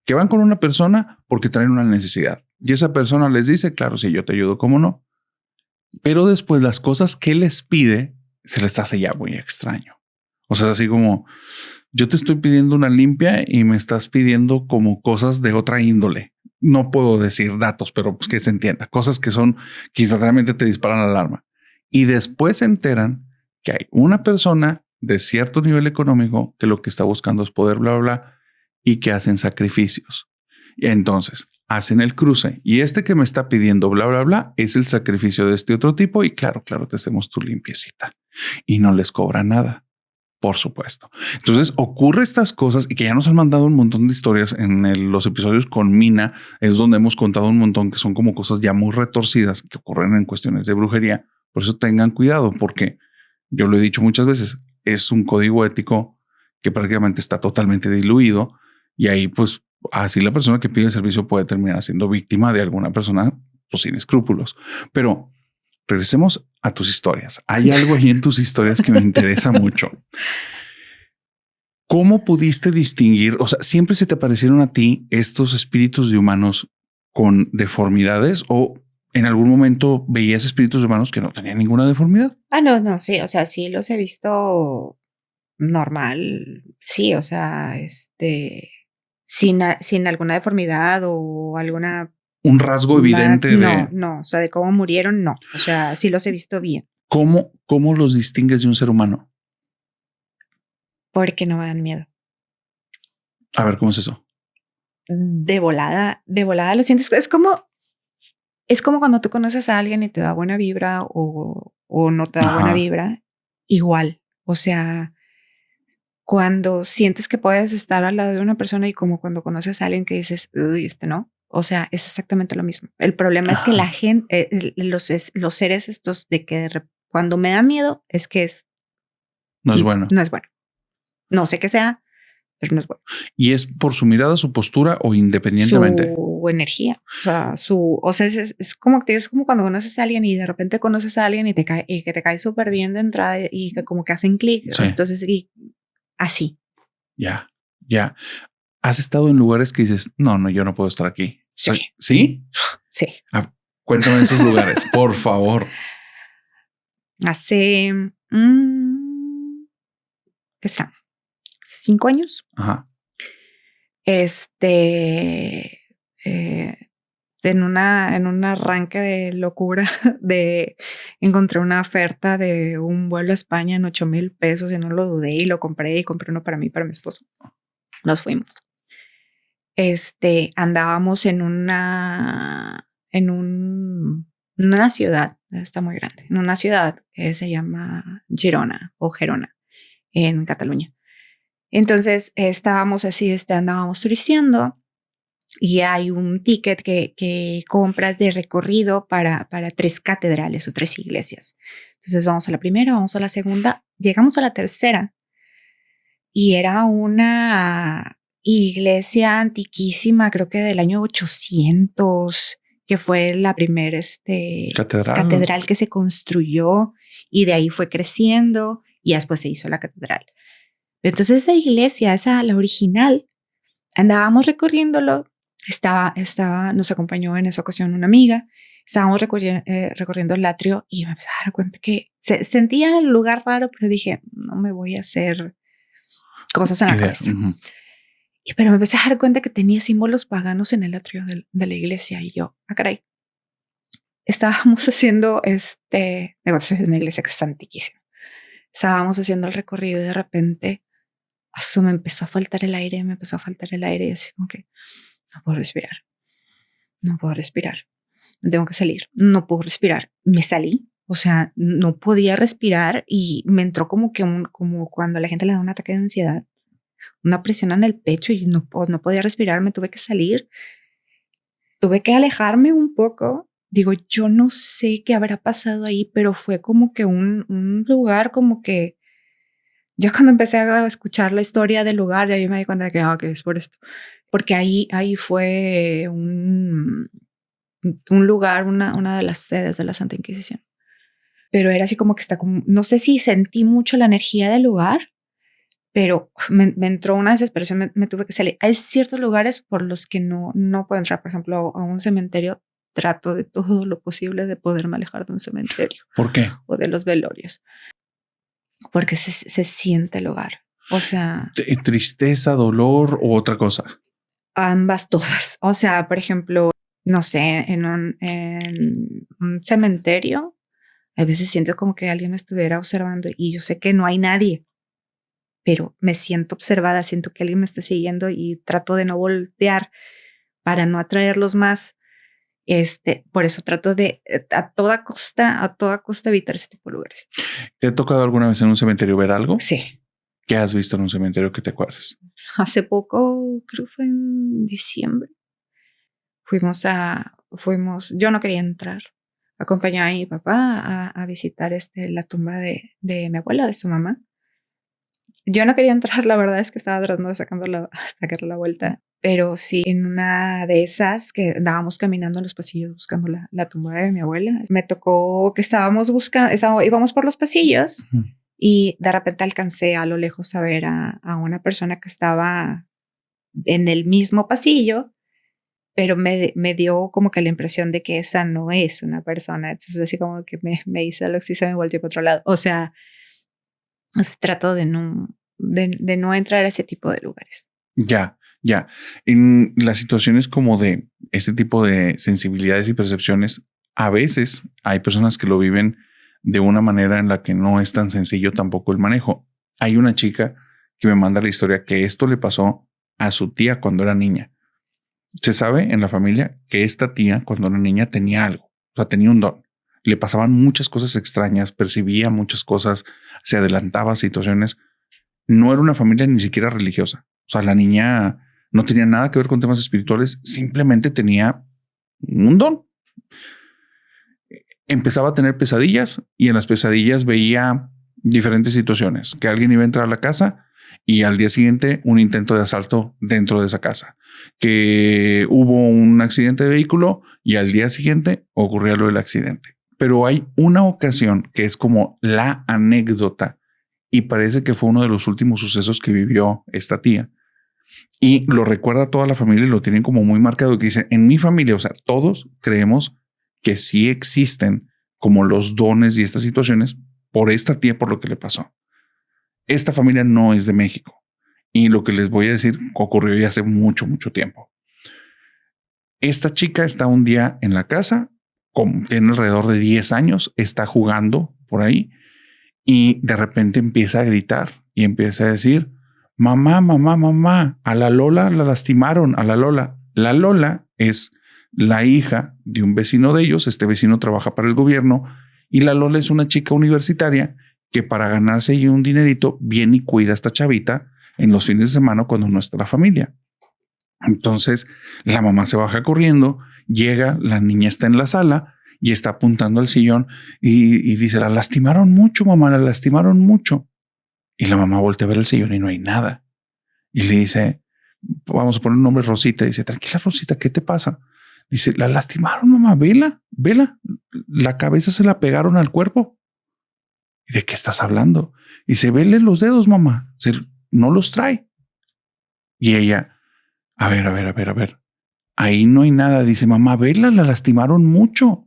que van con una persona porque traen una necesidad. Y esa persona les dice, claro, sí, yo te ayudo, cómo no. Pero después las cosas que les pide se les hace ya muy extraño. O sea, así como yo te estoy pidiendo una limpia y me estás pidiendo como cosas de otra índole. No puedo decir datos, pero pues que se entienda. Cosas que son que instantáneamente te disparan la alarma. Y después se enteran que hay una persona de cierto nivel económico que lo que está buscando es poder, bla, bla, bla, y que hacen sacrificios. Y entonces hacen el cruce y que me está pidiendo, bla, bla, bla, es el sacrificio de este otro tipo. Y claro, te hacemos tu limpiecita y no les cobra nada. Por supuesto. Entonces ocurre estas cosas y que ya nos han mandado un montón de historias en los episodios con Mina. Es donde hemos contado un montón que son como cosas ya muy retorcidas que ocurren en cuestiones de brujería. Por eso tengan cuidado, porque yo lo he dicho muchas veces, es un código ético que prácticamente está totalmente diluido y ahí pues así la persona que pide el servicio puede terminar siendo víctima de alguna persona pues, sin escrúpulos. Pero regresemos a tus historias. Hay algo ahí en tus historias que me interesa mucho. ¿Cómo pudiste distinguir? O sea, ¿siempre se te aparecieron a ti estos espíritus de humanos con deformidades o en algún momento veías espíritus de humanos que no tenían ninguna deformidad? No, sí, o sea, sí los he visto normal, sí, o sea, sin alguna deformidad o alguna Un rasgo evidente de no, o sea, de cómo murieron, no, o sea, sí los he visto bien, cómo los distingues de un ser humano. porque no me dan miedo. A ver, ¿cómo es eso? De volada lo sientes, es como cuando tú conoces a alguien y te da buena vibra o no te da buena Ajá. vibra, igual, o sea, cuando sientes que puedes estar al lado de una persona y como cuando conoces a alguien que dices, uy, no. O sea, es exactamente lo mismo. El problema es que la Ajá. gente, los seres estos de que cuando me da miedo es que No es bueno. no es bueno. No sé qué sea, pero no es bueno. ¿Y es por su mirada, su postura o independientemente? Su energía, o sea, es como que es como cuando conoces a alguien y de repente conoces a alguien y te cae y que te cae súper bien de entrada y que como que hacen clic. Sí. Entonces, y así. Ya, ya. ¿Has estado en lugares que dices, no, yo no puedo estar aquí? Sí. ¿Sí? Sí. Ah, cuéntame de esos lugares, por favor. Hace, ¿qué será? 5 años. Ajá. Este, eh, en un arranque de locura encontré una oferta de un vuelo a España en 8,000 pesos y no lo dudé y lo compré y compré uno para mí y para mi esposo. Nos fuimos. Andábamos en una ciudad, está muy grande, en una ciudad que se llama Girona o Gerona, en Cataluña. Entonces estábamos así, andábamos turisteando y hay un ticket que compras de recorrido para 3 catedrales o 3 iglesias. Entonces vamos a la primera, vamos a la segunda, llegamos a la tercera y era una iglesia antiquísima, creo que del año 800, que fue la primera catedral que se construyó y de ahí fue creciendo y después se hizo la catedral. Entonces esa iglesia, la original, andábamos recorriéndolo, nos acompañó en esa ocasión una amiga, estábamos recorriendo el atrio y me empecé a dar cuenta que sentía el lugar raro, pero dije, no me voy a hacer cosas en la cabeza. Pero me empecé a dar cuenta que tenía símbolos paganos en el atrio de la iglesia y yo, caray. Estábamos haciendo es una iglesia que es antiquísima. Estábamos haciendo el recorrido y de repente me empezó a faltar el aire, y así como que no puedo respirar, me tengo que salir, no puedo respirar. Me salí, o sea, no podía respirar y me entró como cuando a la gente le da un ataque de ansiedad, una presión en el pecho y no podía respirar, me tuve que salir, tuve que alejarme un poco. Digo, yo no sé qué habrá pasado ahí, pero fue como que un lugar como que ya cuando empecé a escuchar la historia del lugar, ya yo me di cuenta de que es por esto. Porque ahí fue un lugar, una de las sedes de la Santa Inquisición. Pero era así como que no sé si sentí mucho la energía del lugar, pero me entró una desesperación, me tuve que salir. Hay ciertos lugares por los que no puedo entrar. Por ejemplo, a un cementerio, trato de todo lo posible de poderme alejar de un cementerio. ¿Por qué? O de los velorios. Porque se siente el lugar. O sea, ¿Tristeza, dolor o otra cosa? ambas, todas. O sea, por ejemplo, no sé, en un cementerio, a veces siento como que alguien me estuviera observando y yo sé que no hay nadie, pero me siento observada, siento que alguien me está siguiendo y trato de no voltear para no atraerlos más. Por eso trato de a toda costa evitar ese tipo de lugares. ¿Te ha tocado alguna vez en un cementerio ver algo? Sí. ¿Qué has visto en un cementerio que te acuerdes? Hace poco, creo que fue en diciembre, yo no quería entrar. Acompañé a mi papá a visitar la tumba de mi abuela, de su mamá. Yo no quería entrar, la verdad es que estaba tratando de sacarle la vuelta, pero sí, en una de esas que andábamos caminando en los pasillos buscando la tumba de mi abuela, me tocó que íbamos por los pasillos y de repente alcancé a lo lejos a ver a una persona que estaba en el mismo pasillo, pero me dio como que la impresión de que esa no es una persona. Entonces así como que me hice lo que sí, se me volteó para otro lado. O sea, trato de no entrar a ese tipo de lugares. Ya, ya. En las situaciones como de este tipo de sensibilidades y percepciones, a veces hay personas que lo viven de una manera en la que no es tan sencillo tampoco el manejo. Hay una chica que me manda la historia que esto le pasó a su tía cuando era niña. Se sabe en la familia que esta tía cuando era niña tenía algo, o sea, tenía un don. Le pasaban muchas cosas extrañas, percibía muchas cosas, se adelantaba a situaciones. No era una familia ni siquiera religiosa. O sea, la niña no tenía nada que ver con temas espirituales, simplemente tenía un don. Empezaba a tener pesadillas y en las pesadillas veía diferentes situaciones, que alguien iba a entrar a la casa y al día siguiente un intento de asalto dentro de esa casa, que hubo un accidente de vehículo y al día siguiente ocurría lo del accidente. Pero hay una ocasión que es como la anécdota y parece que fue uno de los últimos sucesos que vivió esta tía. Y lo recuerda toda la familia y lo tienen como muy marcado, que dice, en mi familia, o sea, todos creemos que sí existen como los dones y estas situaciones por esta tía, por lo que le pasó. Esta familia no es de México. Y lo que les voy a decir ocurrió ya hace mucho, mucho tiempo. Esta chica está un día en la casa, tiene alrededor de 10 años, está jugando por ahí y de repente empieza a gritar y empieza a decir, mamá, mamá, mamá, a la Lola la lastimaron, a la Lola. La Lola es la hija de un vecino de ellos. Este vecino trabaja para el gobierno y la Lola es una chica universitaria que para ganarse ahí un dinerito viene y cuida a esta chavita en los fines de semana cuando no está la familia. Entonces la mamá se baja corriendo, llega, la niña está en la sala y está apuntando al sillón y dice, la lastimaron mucho, mamá, la lastimaron mucho. Y la mamá voltea a ver el sillón y no hay nada. Y le dice, vamos a poner un nombre, Rosita. Dice, tranquila, Rosita, ¿qué te pasa? Dice, la lastimaron, mamá, vela, vela. La cabeza se la pegaron al cuerpo. ¿Y de qué estás hablando? Dice, vele los dedos, mamá. No los trae. Y ella, a ver. Ahí no hay nada. Dice, mamá, vela, la lastimaron mucho.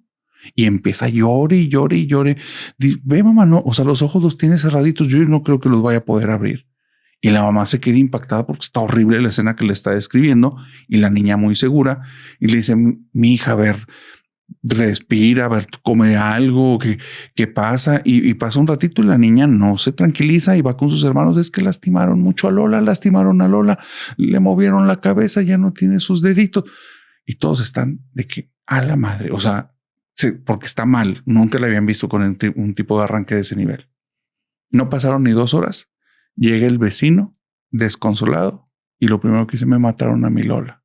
Y empieza a llorar y llore. Dice, ve, mamá, no, o sea, los ojos los tiene cerraditos. Yo no creo que los vaya a poder abrir. Y la mamá se queda impactada porque está horrible la escena que le está describiendo y la niña muy segura y le dice, mi hija, a ver, respira, a ver, come algo, ¿qué pasa? Y pasa un ratito y la niña no se tranquiliza y va con sus hermanos. Es que lastimaron mucho a Lola, le movieron la cabeza, ya no tiene sus deditos. Y todos están de que a la madre, o sea, porque está mal. Nunca la habían visto con un tipo de arranque de ese nivel. No pasaron ni 2 horas. Llega el vecino desconsolado y lo primero que dice, me mataron a mi Lola.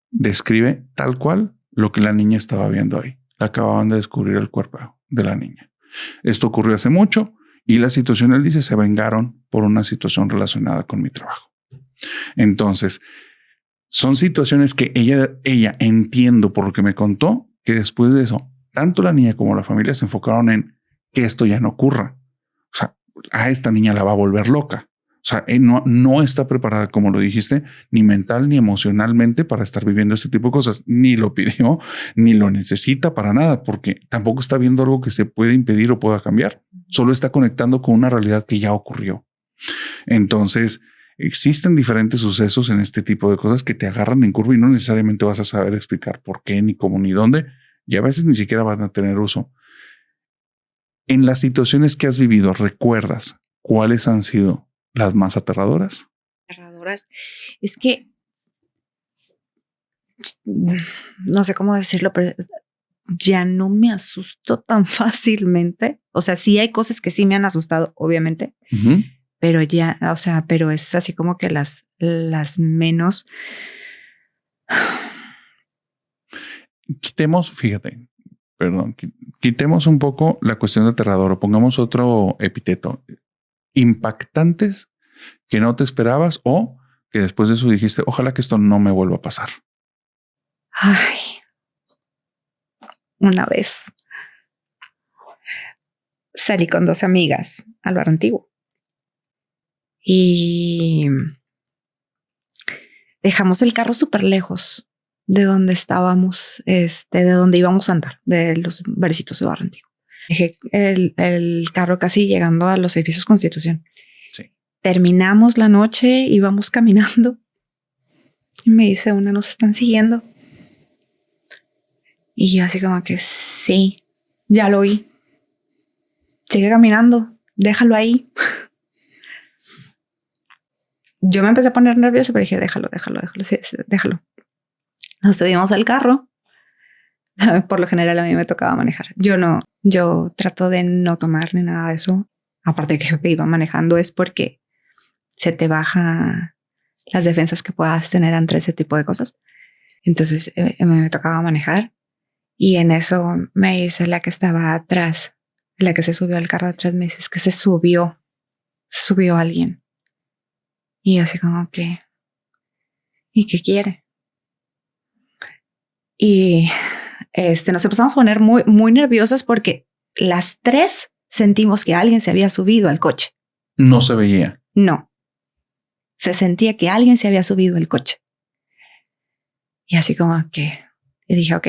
Describe tal cual lo que la niña estaba viendo ahí. Acababan de descubrir el cuerpo de la niña. Esto ocurrió hace mucho y la situación, él dice, se vengaron por una situación relacionada con mi trabajo. Entonces, son situaciones que ella entiendo por lo que me contó, que después de eso, tanto la niña como la familia se enfocaron en que esto ya no ocurra. O sea, a esta niña la va a volver loca. O sea, no está preparada, como lo dijiste, ni mental ni emocionalmente para estar viviendo este tipo de cosas. Ni lo pidió, ni lo necesita para nada, porque tampoco está viendo algo que se puede impedir o pueda cambiar. Solo está conectando con una realidad que ya ocurrió. Entonces, existen diferentes sucesos en este tipo de cosas que te agarran en curva y no necesariamente vas a saber explicar por qué, ni cómo, ni dónde. Y a veces ni siquiera van a tener uso. En las situaciones que has vivido, ¿recuerdas cuáles han sido las más aterradoras? Aterradoras. Es que no sé cómo decirlo, pero ya no me asusto tan fácilmente. O sea, sí hay cosas que sí me han asustado, obviamente, pero ya, o sea, pero es así como que las menos. Quitemos un poco la cuestión de aterrador o pongamos otro epíteto. impactantes que no te esperabas o que después de eso dijiste, ojalá que esto no me vuelva a pasar? Ay, una vez salí con 2 amigas al bar antiguo y dejamos el carro súper lejos de donde estábamos, de donde íbamos a andar, de los barecitos de bar antiguo. Dejé el carro casi llegando a los edificios Constitución. Sí. Terminamos la noche, íbamos caminando y me dice una, nos están siguiendo. Y yo así como que sí, ya lo oí. Sigue caminando, déjalo ahí. Yo me empecé a poner nerviosa, pero dije, déjalo, sí, déjalo. Nos subimos al carro. Por lo general a mí me tocaba manejar. Yo trato de no tomar ni nada de eso. Aparte de que iba manejando es porque se te baja las defensas que puedas tener ante ese tipo de cosas. Entonces me tocaba manejar y en eso me dice la que estaba atrás, la que se subió al carro atrás, me dice, es que se subió alguien. Y así como que, ¿y qué quiere? Y nos empezamos a poner muy, muy nerviosas porque las 3 sentimos que alguien se había subido al coche. No se veía. No, se sentía que alguien se había subido al coche. Y así como que, y dije, ok,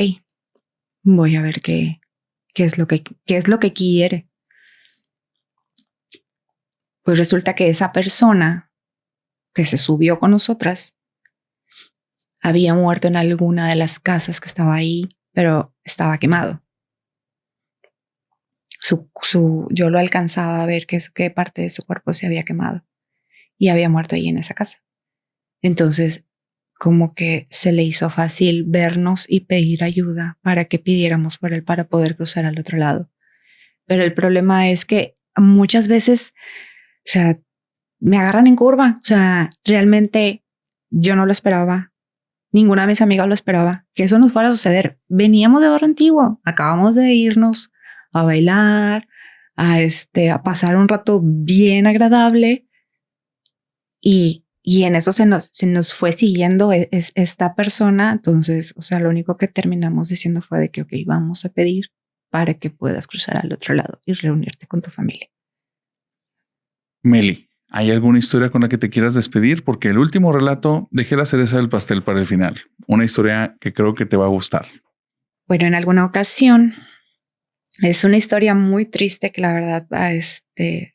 voy a ver qué es lo que quiere. Pues resulta que esa persona que se subió con nosotras había muerto en alguna de las casas que estaba ahí, pero estaba quemado. Yo lo alcanzaba a ver qué parte de su cuerpo se había quemado y había muerto ahí en esa casa. Entonces, como que se le hizo fácil vernos y pedir ayuda para que pidiéramos por él para poder cruzar al otro lado. Pero el problema es que muchas veces, o sea, me agarran en curva. O sea, realmente yo no lo esperaba. Ninguna de mis amigas lo esperaba que eso nos fuera a suceder. Veníamos de Barrio Antiguo, acabamos de irnos a bailar, a pasar un rato bien agradable y en eso se nos fue siguiendo esta persona. Entonces, o sea, lo único que terminamos diciendo fue de que, ok, vamos a pedir para que puedas cruzar al otro lado y reunirte con tu familia. Meli, ¿hay alguna historia con la que te quieras despedir? Porque el último relato dejé la cereza del pastel para el final. Una historia que creo que te va a gustar. Bueno, en alguna ocasión es una historia muy triste que la verdad, de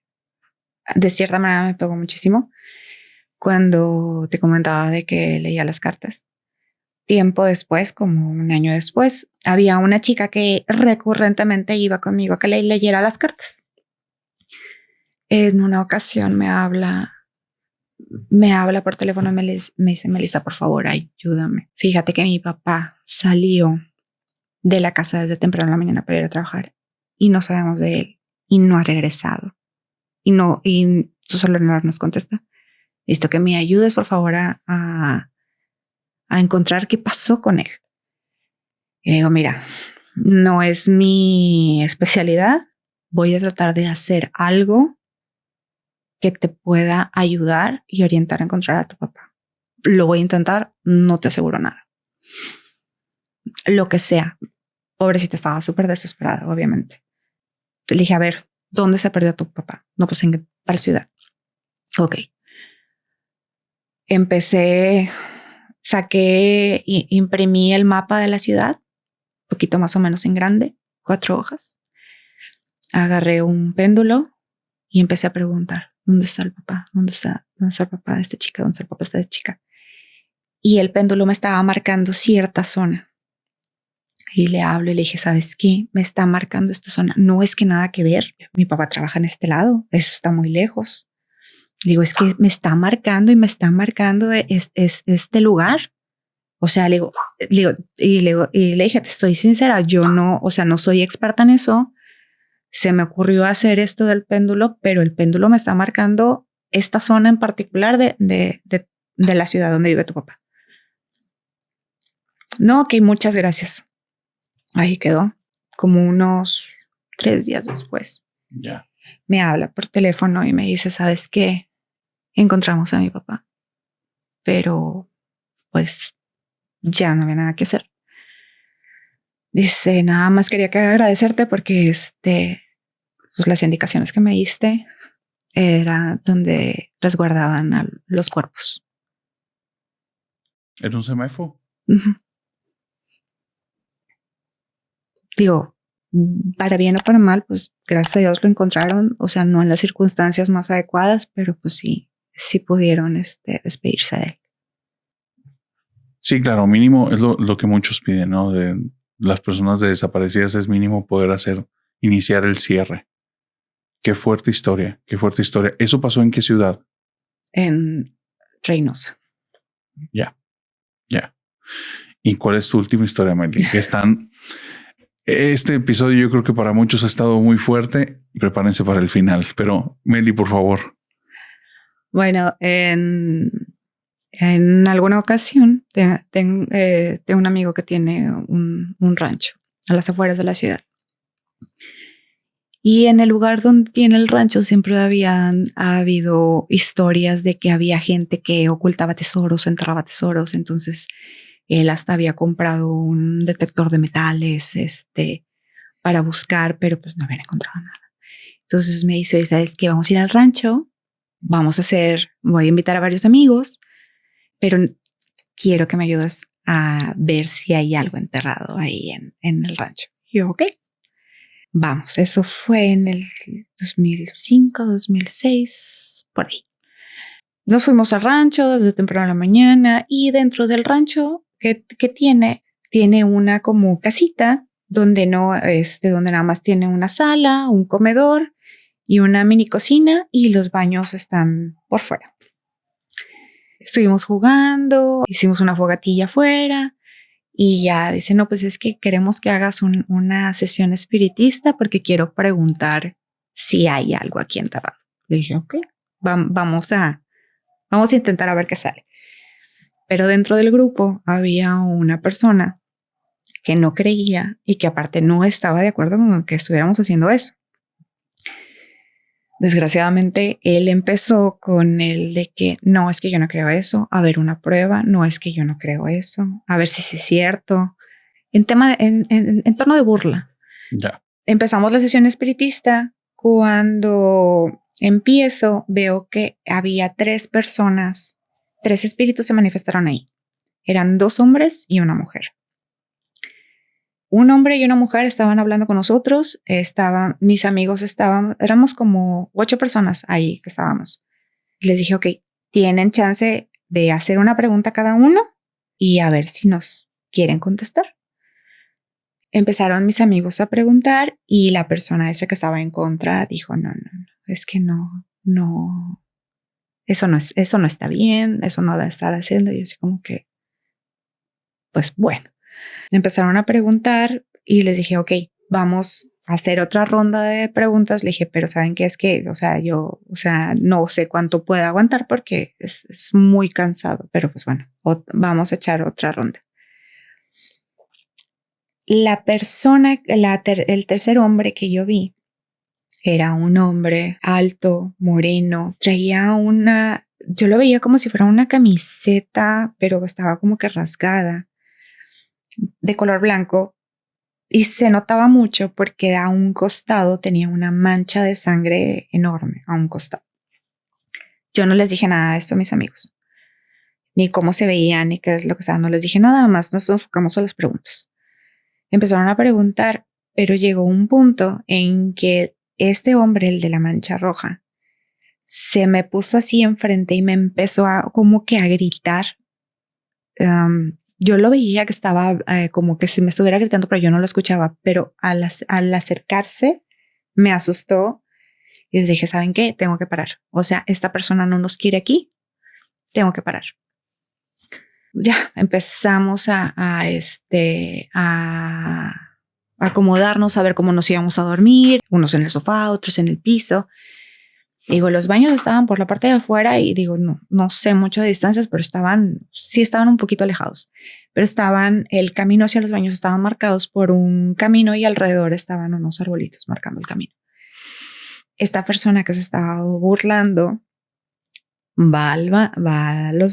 cierta manera me pegó muchísimo cuando te comentaba de que leía las cartas. Tiempo después, como un año después, había una chica que recurrentemente iba conmigo a que le leyera las cartas. En una ocasión me habla por teléfono y me dice, Melissa, por favor, ayúdame. Fíjate que mi papá salió de la casa desde temprano en la mañana para ir a trabajar y no sabemos de él y no ha regresado. Y su celular nos contesta. Listo, que me ayudes, por favor, a encontrar qué pasó con él. Y le digo, mira, no es mi especialidad. Voy a tratar de hacer algo que te pueda ayudar y orientar a encontrar a tu papá. Lo voy a intentar, no te aseguro nada. Lo que sea. Pobrecita, estaba súper desesperada, obviamente. Le dije, a ver, ¿dónde se perdió tu papá? No, pues en tal ciudad. Ok. Imprimí el mapa de la ciudad, un poquito más o menos en grande, 4 hojas. Agarré un péndulo y empecé a preguntar, ¿dónde está el papá? ¿Dónde está el papá de esta chica? ¿Dónde está el papá de esta chica? Y el péndulo me estaba marcando cierta zona. Y le hablo y le dije, ¿sabes qué? Me está marcando esta zona. No es que nada que ver. Mi papá trabaja en este lado. Eso está muy lejos. Le digo, es que me está marcando este lugar. O sea, le dije, te estoy sincera, yo no, o sea, no soy experta en eso. Se me ocurrió hacer esto del péndulo, pero el péndulo me está marcando esta zona en particular de la ciudad donde vive tu papá. No, ok, muchas gracias. Ahí quedó, como unos 3 días después. Ya. me habla por teléfono y me dice, ¿sabes qué? Encontramos a mi papá, pero pues ya no había nada que hacer. Dice, nada más quería que agradecerte porque pues las indicaciones que me diste era donde resguardaban a los cuerpos. ¿Era un CEMEFO? Uh-huh. Digo, para bien o para mal, pues gracias a Dios lo encontraron, o sea, no en las circunstancias más adecuadas, pero pues sí pudieron despedirse de él. Sí, claro, mínimo es lo que muchos piden, ¿no? De las personas desaparecidas es mínimo poder iniciar el cierre. Qué fuerte historia, qué fuerte historia. ¿Eso pasó en qué ciudad? En Reynosa. Ya. ¿Y cuál es tu última historia, Meli? Este episodio yo creo que para muchos ha estado muy fuerte. Prepárense para el final. Pero, Meli, por favor. Bueno, en alguna ocasión tengo un amigo que tiene un rancho a las afueras de la ciudad. Y en el lugar donde tiene el rancho siempre ha habido historias de que había gente que ocultaba tesoros, enterraba tesoros. Entonces él hasta había comprado un detector de metales para buscar, pero pues no habían encontrado nada. Entonces me dice, ¿sabes qué? Vamos a ir al rancho, voy a invitar a varios amigos, pero quiero que me ayudes a ver si hay algo enterrado ahí en el rancho. Y yo, ok. Vamos, eso fue en el 2005, 2006, por ahí. Nos fuimos al rancho desde temprano en la mañana y dentro del rancho que tiene una como casita donde donde nada más tiene una sala, un comedor y una mini cocina y los baños están por fuera. Estuvimos jugando, hicimos una fogatilla afuera. Y ya dice, no, pues es que queremos que hagas una sesión espiritista porque quiero preguntar si hay algo aquí enterrado. Le dije, ok, vamos a intentar a ver qué sale. Pero dentro del grupo había una persona que no creía y que aparte no estaba de acuerdo con que estuviéramos haciendo eso. Desgraciadamente, él empezó con el de que no, es que yo no creo eso, a ver una prueba, no es que yo no creo eso, a ver si es cierto. En torno de burla. Ya. Empezamos la sesión espiritista. Cuando empiezo, veo que había 3 personas, 3 espíritus se manifestaron ahí. Eran 2 hombres y una mujer. Un hombre y una mujer estaban hablando con nosotros. Mis amigos éramos como 8 personas ahí que estábamos. Les dije, ok, tienen chance de hacer una pregunta cada uno y a ver si nos quieren contestar. Empezaron mis amigos a preguntar y la persona esa que estaba en contra dijo, no, es que no, eso no está bien, eso no debe estar haciendo. Y yo así como que, pues bueno, empezaron a preguntar y les dije, ok, vamos a hacer otra ronda de preguntas. Le dije, pero ¿saben qué es que? No sé cuánto pueda aguantar porque es muy cansado, pero pues bueno, vamos a echar otra ronda. La persona, el tercer hombre que yo vi era un hombre alto, moreno, yo lo veía como si fuera una camiseta, pero estaba como que rasgada, de color blanco, y se notaba mucho porque a un costado tenía una mancha de sangre enorme, a un costado. Yo no les dije nada de esto a mis amigos, ni cómo se veían, ni qué es lo que estaba, no les dije nada más, nos enfocamos a las preguntas. Empezaron a preguntar, pero llegó un punto en que este hombre, el de la mancha roja, se me puso así enfrente y me empezó como que a gritar. Yo lo veía que estaba como que si me estuviera gritando, pero yo no lo escuchaba. Pero al acercarse, me asustó y les dije, ¿saben qué? Tengo que parar. O sea, esta persona no nos quiere aquí. Tengo que parar. Ya empezamos a acomodarnos, a ver cómo nos íbamos a dormir, unos en el sofá, otros en el piso. Digo, los baños estaban por la parte de afuera y digo, no sé mucho de distancias, pero sí estaban un poquito alejados, pero el camino hacia los baños estaban marcados por un camino y alrededor estaban unos arbolitos marcando el camino. esta persona que se estaba burlando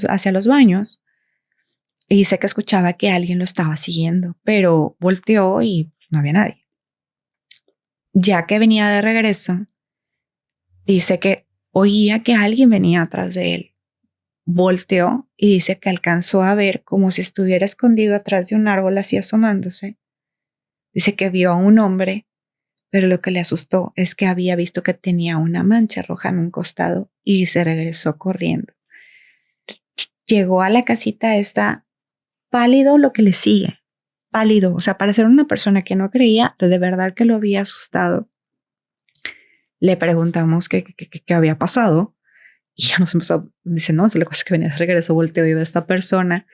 hacia los baños y dice que escuchaba que alguien lo estaba siguiendo, pero volteó y no había nadie. Ya que venía de regreso, dice que oía que alguien venía atrás de él. Volteó y dice que alcanzó a ver como si estuviera escondido atrás de un árbol así asomándose. Dice que vio a un hombre, pero lo que le asustó es que había visto que tenía una mancha roja en un costado y se regresó corriendo. Llegó a la casita esta pálido, lo que le sigue, pálido, o sea, para ser una persona que no creía, de verdad que lo había asustado. Le preguntamos qué había pasado y ya nos empezó, dice, no, es la cosa que venía de regreso, volteó y ve a esta persona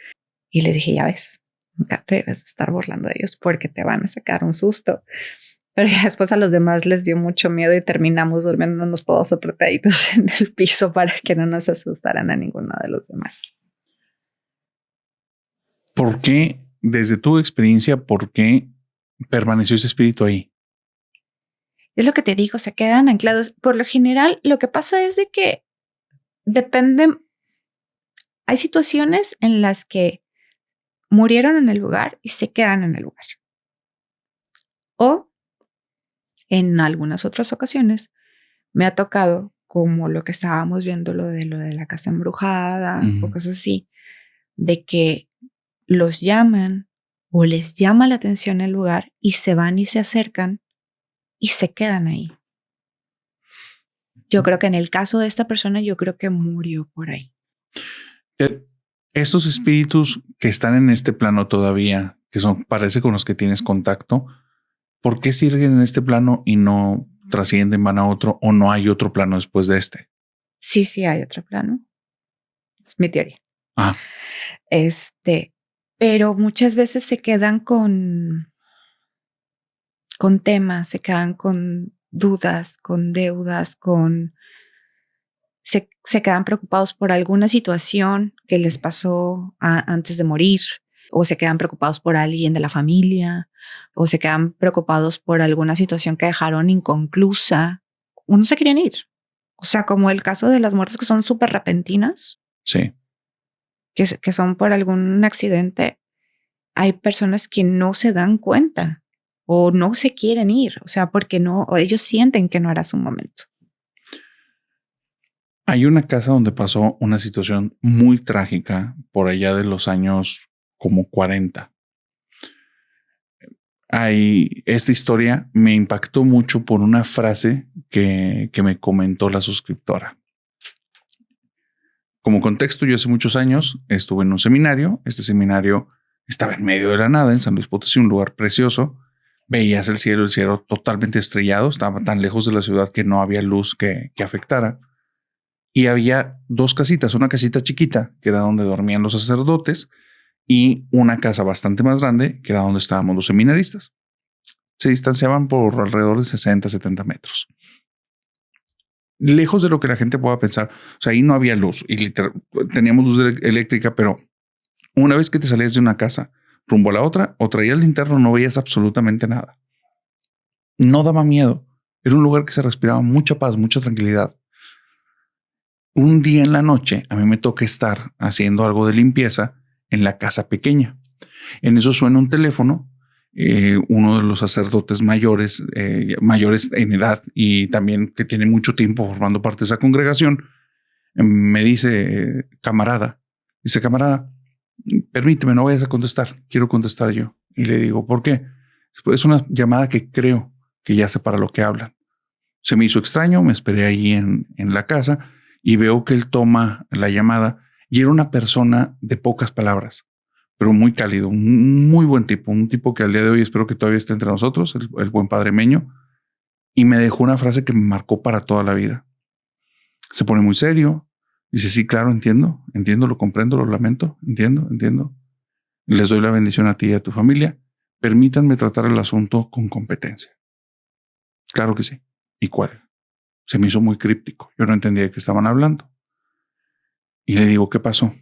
y le dije, ya ves, nunca te debes de estar burlando de ellos porque te van a sacar un susto. Pero ya después a los demás les dio mucho miedo y terminamos durmiéndonos todos apretaditos en el piso para que no nos asustaran a ninguno de los demás. ¿Por qué, desde tu experiencia, por qué permaneció ese espíritu ahí? Es lo que te digo, se quedan anclados. Por lo general, lo que pasa es de que depende. Hay situaciones en las que murieron en el lugar y se quedan en el lugar. O en algunas otras ocasiones me ha tocado, como lo que estábamos viendo, lo de la casa embrujada o cosas así, de que los llaman o les llama la atención el lugar y se van y se acercan y se quedan ahí. Yo creo que en el caso de esta persona, yo creo que murió por ahí. Estos espíritus que están en este plano todavía, que son, parece con los que tienes contacto, ¿por qué siguen en este plano y no trascienden, van a otro, o no hay otro plano después de este? Sí, hay otro plano. Es mi teoría. Ah. Pero muchas veces se quedan con temas, se quedan con dudas, con deudas, se quedan preocupados por alguna situación que les pasó antes de morir, o se quedan preocupados por alguien de la familia, o se quedan preocupados por alguna situación que dejaron inconclusa, o no se querían ir. O sea, como el caso de las muertes que son súper repentinas. Sí. Que son por algún accidente. Hay personas que no se dan cuenta o no se quieren ir, o sea, porque o ellos sienten que no era su momento. Hay una casa donde pasó una situación muy trágica por allá de los años como 40. Esta historia me impactó mucho por una frase que me comentó la suscriptora. Como contexto, yo hace muchos años estuve en un seminario. Este seminario estaba en medio de la nada, en San Luis Potosí, un lugar precioso. Veías el cielo totalmente estrellado. Estaba tan lejos de la ciudad que no había luz que afectara. Y había dos casitas, una casita chiquita, que era donde dormían los sacerdotes, y una casa bastante más grande, que era donde estábamos los seminaristas. Se distanciaban por alrededor de 60, 70 metros. Lejos de lo que la gente pueda pensar. O sea, ahí no había luz y teníamos luz eléctrica, pero una vez que te salías de una casa rumbo a la otra o traías linterna, no veías absolutamente nada. No daba miedo. Era un lugar que se respiraba mucha paz, mucha tranquilidad. Un día en la noche a mí me toca estar haciendo algo de limpieza en la casa pequeña. En eso suena un teléfono. Uno de los sacerdotes mayores en edad y también que tiene mucho tiempo formando parte de esa congregación, me dice, camarada, permíteme, no vayas a contestar, quiero contestar yo. Y le digo, ¿por qué? Es una llamada que creo que ya sé para lo que hablan. Se me hizo extraño, me esperé ahí en la casa y veo que él toma la llamada y era una persona de pocas palabras, pero muy cálido, muy buen tipo, un tipo que al día de hoy espero que todavía esté entre nosotros, el buen padre Meño, y me dejó una frase que me marcó para toda la vida. Se pone muy serio, dice, sí, claro, entiendo, lo comprendo, lo lamento, entiendo. Les doy la bendición a ti y a tu familia. Permítanme tratar el asunto con competencia. Claro que sí. ¿Y cuál? Se me hizo muy críptico. Yo no entendía de qué estaban hablando. Y le digo, ¿qué pasó?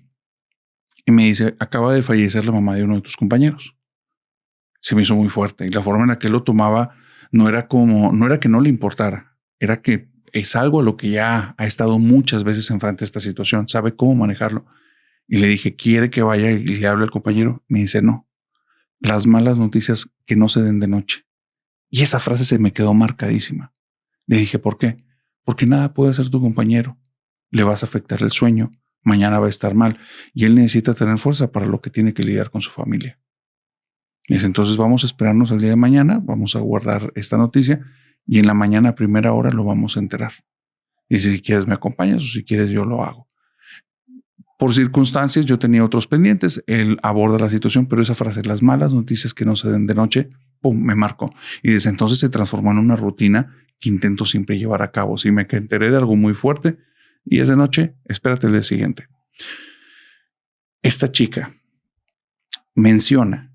Y me dice, acaba de fallecer la mamá de uno de tus compañeros. Se me hizo muy fuerte. Y la forma en la que él lo tomaba no era que no le importara. Era que es algo a lo que ya ha estado muchas veces enfrente de esta situación, sabe cómo manejarlo. Y le dije, ¿quiere que vaya y le hable al compañero? Me dice, no, las malas noticias que no se den de noche. Y esa frase se me quedó marcadísima. Le dije, ¿por qué? Porque nada puede hacer tu compañero. Le vas a afectar el sueño, mañana va a estar mal y él necesita tener fuerza para lo que tiene que lidiar con su familia. Me dice, entonces vamos a esperarnos al día de mañana, vamos a guardar esta noticia y en la mañana a primera hora lo vamos a enterar. Y si quieres me acompañas o si quieres yo lo hago. Por circunstancias yo tenía otros pendientes, él aborda la situación, pero esa frase, las malas noticias que no se den de noche, ¡pum!, me marcó. Y desde entonces se transformó en una rutina que intento siempre llevar a cabo. Si me enteré de algo muy fuerte y es de noche, espérate el día siguiente. Esta chica menciona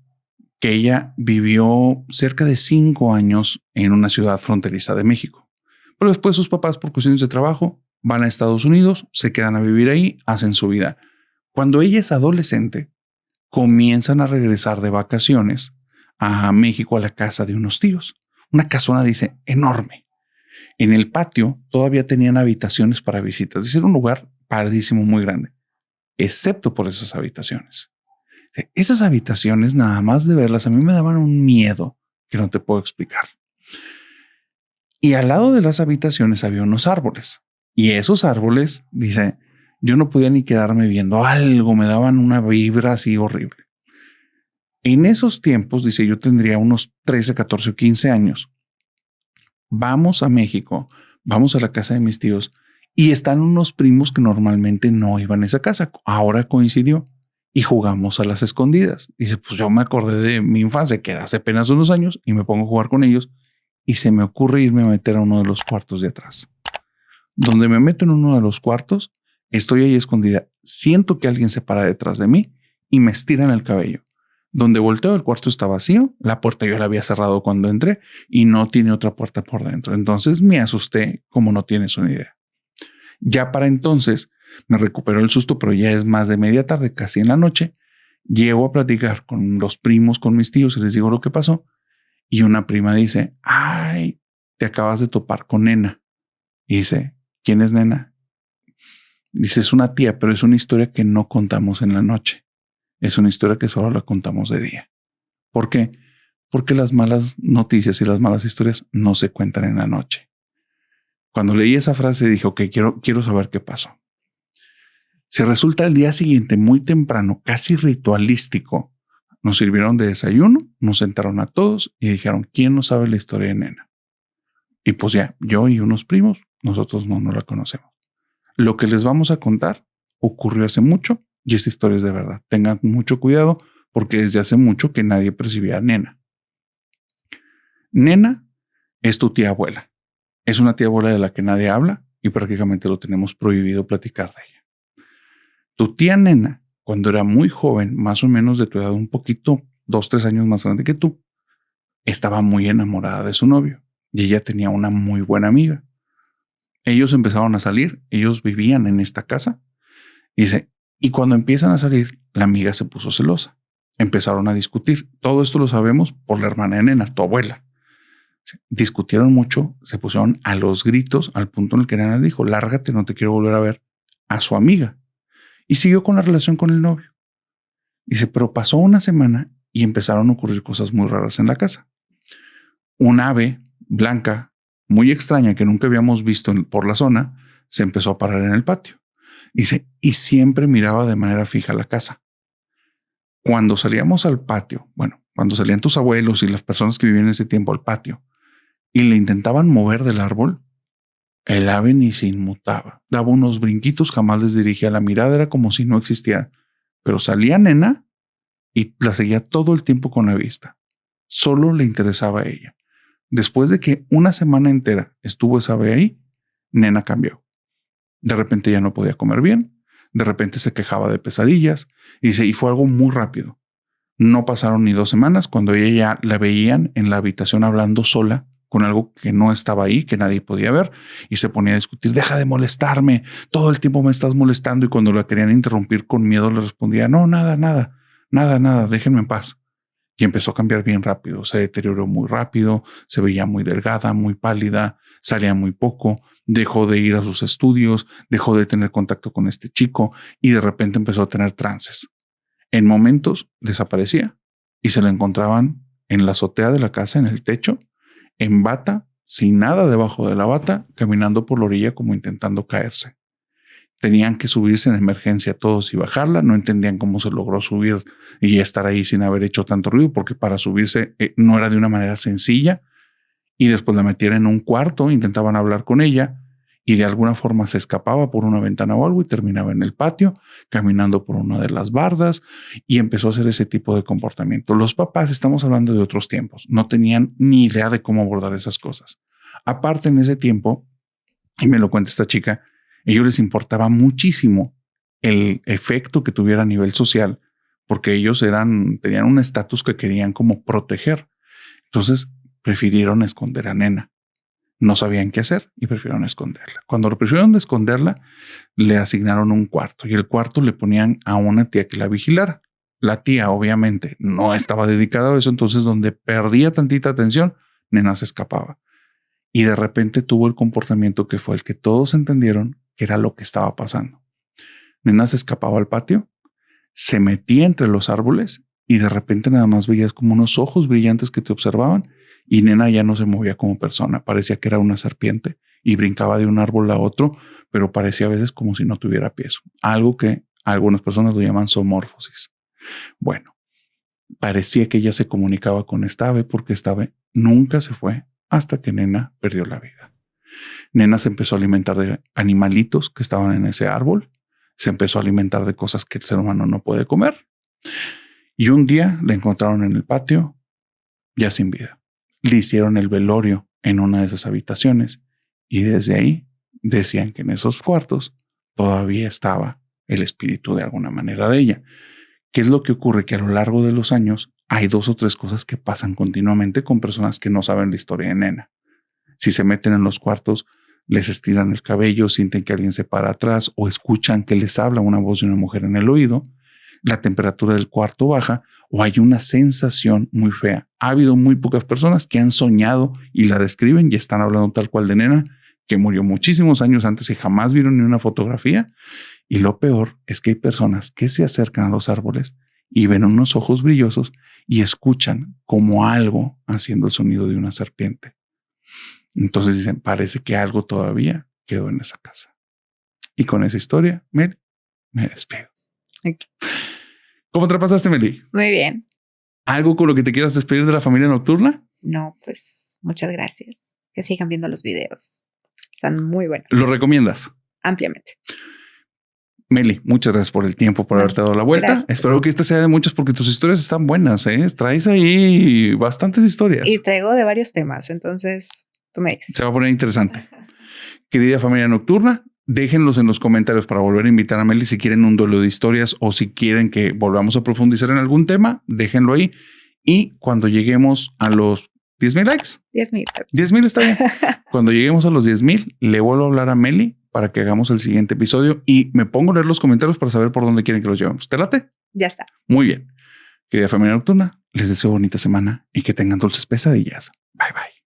que ella vivió cerca de 5 años en una ciudad fronteriza de México, pero después sus papás, por cuestiones de trabajo, van a Estados Unidos, se quedan a vivir ahí, hacen su vida. Cuando ella es adolescente, comienzan a regresar de vacaciones a México a la casa de unos tíos. Una casona, dice, enorme. En el patio todavía tenían habitaciones para visitas. Dice, era un lugar padrísimo, muy grande, excepto por esas habitaciones. Esas habitaciones, nada más de verlas, a mí me daban un miedo que no te puedo explicar. Y al lado de las habitaciones había unos árboles. Y esos árboles, dice, yo no podía ni quedarme viendo algo, me daban una vibra así horrible. En esos tiempos, dice, yo tendría unos 13, 14 o 15 años. Vamos a México, vamos a la casa de mis tíos y están unos primos que normalmente no iban a esa casa. Ahora coincidió y jugamos a las escondidas. Dice, pues yo me acordé de mi infancia, que era hace apenas unos años, y me pongo a jugar con ellos y se me ocurre irme a meter a uno de los cuartos de atrás. Donde me meto en uno de los cuartos, estoy ahí escondida. Siento que alguien se para detrás de mí y me estiran el cabello. Donde volteo, el cuarto está vacío. La puerta yo la había cerrado cuando entré y no tiene otra puerta por dentro. Entonces me asusté como no tienes una idea. Ya para entonces me recuperó el susto, pero ya es más de media tarde, casi en la noche. Llego a platicar con los primos, con mis tíos y les digo lo que pasó. Y una prima dice, ay, te acabas de topar con Nena. Y dice, ¿quién es Nena? Dice, es una tía, pero es una historia que no contamos en la noche. Es una historia que solo la contamos de día. ¿Por qué? Porque las malas noticias y las malas historias no se cuentan en la noche. Cuando leí esa frase dije, ok, quiero saber qué pasó. Se resulta el día siguiente, muy temprano, casi ritualístico. Nos sirvieron de desayuno, nos sentaron a todos y dijeron, ¿quién no sabe la historia de Nena? Y pues ya, yo y unos primos, nosotros no la conocemos. Lo que les vamos a contar ocurrió hace mucho y esta historia es de verdad. Tengan mucho cuidado porque desde hace mucho que nadie percibía a Nena. Nena es tu tía abuela. Es una tía abuela de la que nadie habla y prácticamente lo tenemos prohibido platicar de ella. Tu tía Nena, cuando era muy joven, más o menos de tu edad, un poquito, 2, 3 años más grande que tú, estaba muy enamorada de su novio y ella tenía una muy buena amiga. Ellos empezaron a salir, ellos vivían en esta casa. Dice, y cuando empiezan a salir, la amiga se puso celosa. Empezaron a discutir. Todo esto lo sabemos por la hermana de Nena, tu abuela. Discutieron mucho, se pusieron a los gritos al punto en el que Nena dijo, lárgate, no te quiero volver a ver, a su amiga. Y siguió con la relación con el novio. Dice, pero pasó una semana y empezaron a ocurrir cosas muy raras en la casa. Un ave blanca, muy extraña que nunca habíamos visto por la zona, se empezó a parar en el patio. Dice, y siempre miraba de manera fija la casa. Cuando salíamos al patio, cuando salían tus abuelos y las personas que vivían en ese tiempo al patio y le intentaban mover del árbol, el ave ni se inmutaba. Daba unos brinquitos, jamás les dirigía la mirada, era como si no existiera. Pero salía Nena y la seguía todo el tiempo con la vista. Solo le interesaba a ella. Después de que una semana entera estuvo esa ave ahí, Nena cambió. De repente ya no podía comer bien, de repente se quejaba de pesadillas y fue algo muy rápido. No pasaron ni 2 semanas cuando ella ya la veían en la habitación hablando sola con algo que no estaba ahí, que nadie podía ver, y se ponía a discutir, deja de molestarme, todo el tiempo me estás molestando, y cuando la querían interrumpir con miedo le respondía, no, nada, déjenme en paz. Y empezó a cambiar bien rápido, se deterioró muy rápido, se veía muy delgada, muy pálida, salía muy poco, dejó de ir a sus estudios, dejó de tener contacto con este chico y de repente empezó a tener trances. En momentos desaparecía y se la encontraban en la azotea de la casa, en el techo, en bata, sin nada debajo de la bata, caminando por la orilla como intentando caerse. Tenían que subirse en emergencia todos y bajarla. No entendían cómo se logró subir y estar ahí sin haber hecho tanto ruido, porque para subirse no era de una manera sencilla. Y después la metieron en un cuarto, intentaban hablar con ella y de alguna forma se escapaba por una ventana o algo y terminaba en el patio, caminando por una de las bardas y empezó a hacer ese tipo de comportamiento. Los papás, estamos hablando de otros tiempos, no tenían ni idea de cómo abordar esas cosas. Aparte, en ese tiempo, y me lo cuenta esta chica, a ellos les importaba muchísimo el efecto que tuviera a nivel social, porque ellos tenían un estatus que querían como proteger. Entonces prefirieron esconder a Nena. No sabían qué hacer y prefirieron esconderla. Cuando lo prefirieron esconderla, le asignaron un cuarto y el cuarto le ponían a una tía que la vigilara. La tía obviamente no estaba dedicada a eso, entonces donde perdía tantita atención, Nena se escapaba. Y de repente tuvo el comportamiento que fue el que todos entendieron que era lo que estaba pasando. Nena se escapaba al patio, se metía entre los árboles y de repente nada más veías como unos ojos brillantes que te observaban y Nena ya no se movía como persona. Parecía que era una serpiente y brincaba de un árbol a otro, pero parecía a veces como si no tuviera pies. Algo que algunas personas lo llaman zoomorfosis. Bueno, parecía que ella se comunicaba con esta ave porque esta ave nunca se fue hasta que Nena perdió la vida. Nena se empezó a alimentar de animalitos que estaban en ese árbol. Se empezó a alimentar de cosas que el ser humano no puede comer. Y un día la encontraron en el patio, ya sin vida. Le hicieron el velorio en una de esas habitaciones y desde ahí decían que en esos cuartos todavía estaba el espíritu de alguna manera de ella. ¿Qué es lo que ocurre? Que a lo largo de los años hay 2 o 3 cosas que pasan continuamente con personas que no saben la historia de Nena. Si se meten en los cuartos, les estiran el cabello, sienten que alguien se para atrás o escuchan que les habla una voz de una mujer en el oído. La temperatura del cuarto baja o hay una sensación muy fea. Ha habido muy pocas personas que han soñado y la describen y están hablando tal cual de Nena, que murió muchísimos años antes y jamás vieron ni una fotografía. Y lo peor es que hay personas que se acercan a los árboles y ven unos ojos brillosos y escuchan como algo haciendo el sonido de una serpiente. Entonces dicen, parece que algo todavía quedó en esa casa. Y con esa historia, Meli, me despido. Okay. ¿Cómo te la pasaste, Meli? Muy bien. ¿Algo con lo que te quieras despedir de la familia nocturna? No, pues muchas gracias. Que sigan viendo los videos. Están muy buenos. ¿Lo recomiendas? Ampliamente. Meli, muchas gracias por el tiempo, por haberte dado la vuelta. Gracias. Espero que esta sea de muchas porque tus historias están buenas. Traes ahí bastantes historias. Y traigo de varios temas, entonces tú me dices. Se va a poner interesante. Querida familia nocturna, déjenlos en los comentarios para volver a invitar a Meli si quieren un duelo de historias o si quieren que volvamos a profundizar en algún tema, déjenlo ahí. Y cuando lleguemos a los 10,000 likes. 10,000. 10,000 está bien. Cuando lleguemos a los 10,000, le vuelvo a hablar a Meli para que hagamos el siguiente episodio y me pongo a leer los comentarios para saber por dónde quieren que los llevemos. ¿Te late? Ya está. Muy bien. Querida familia nocturna, les deseo bonita semana y que tengan dulces pesadillas. Bye, bye.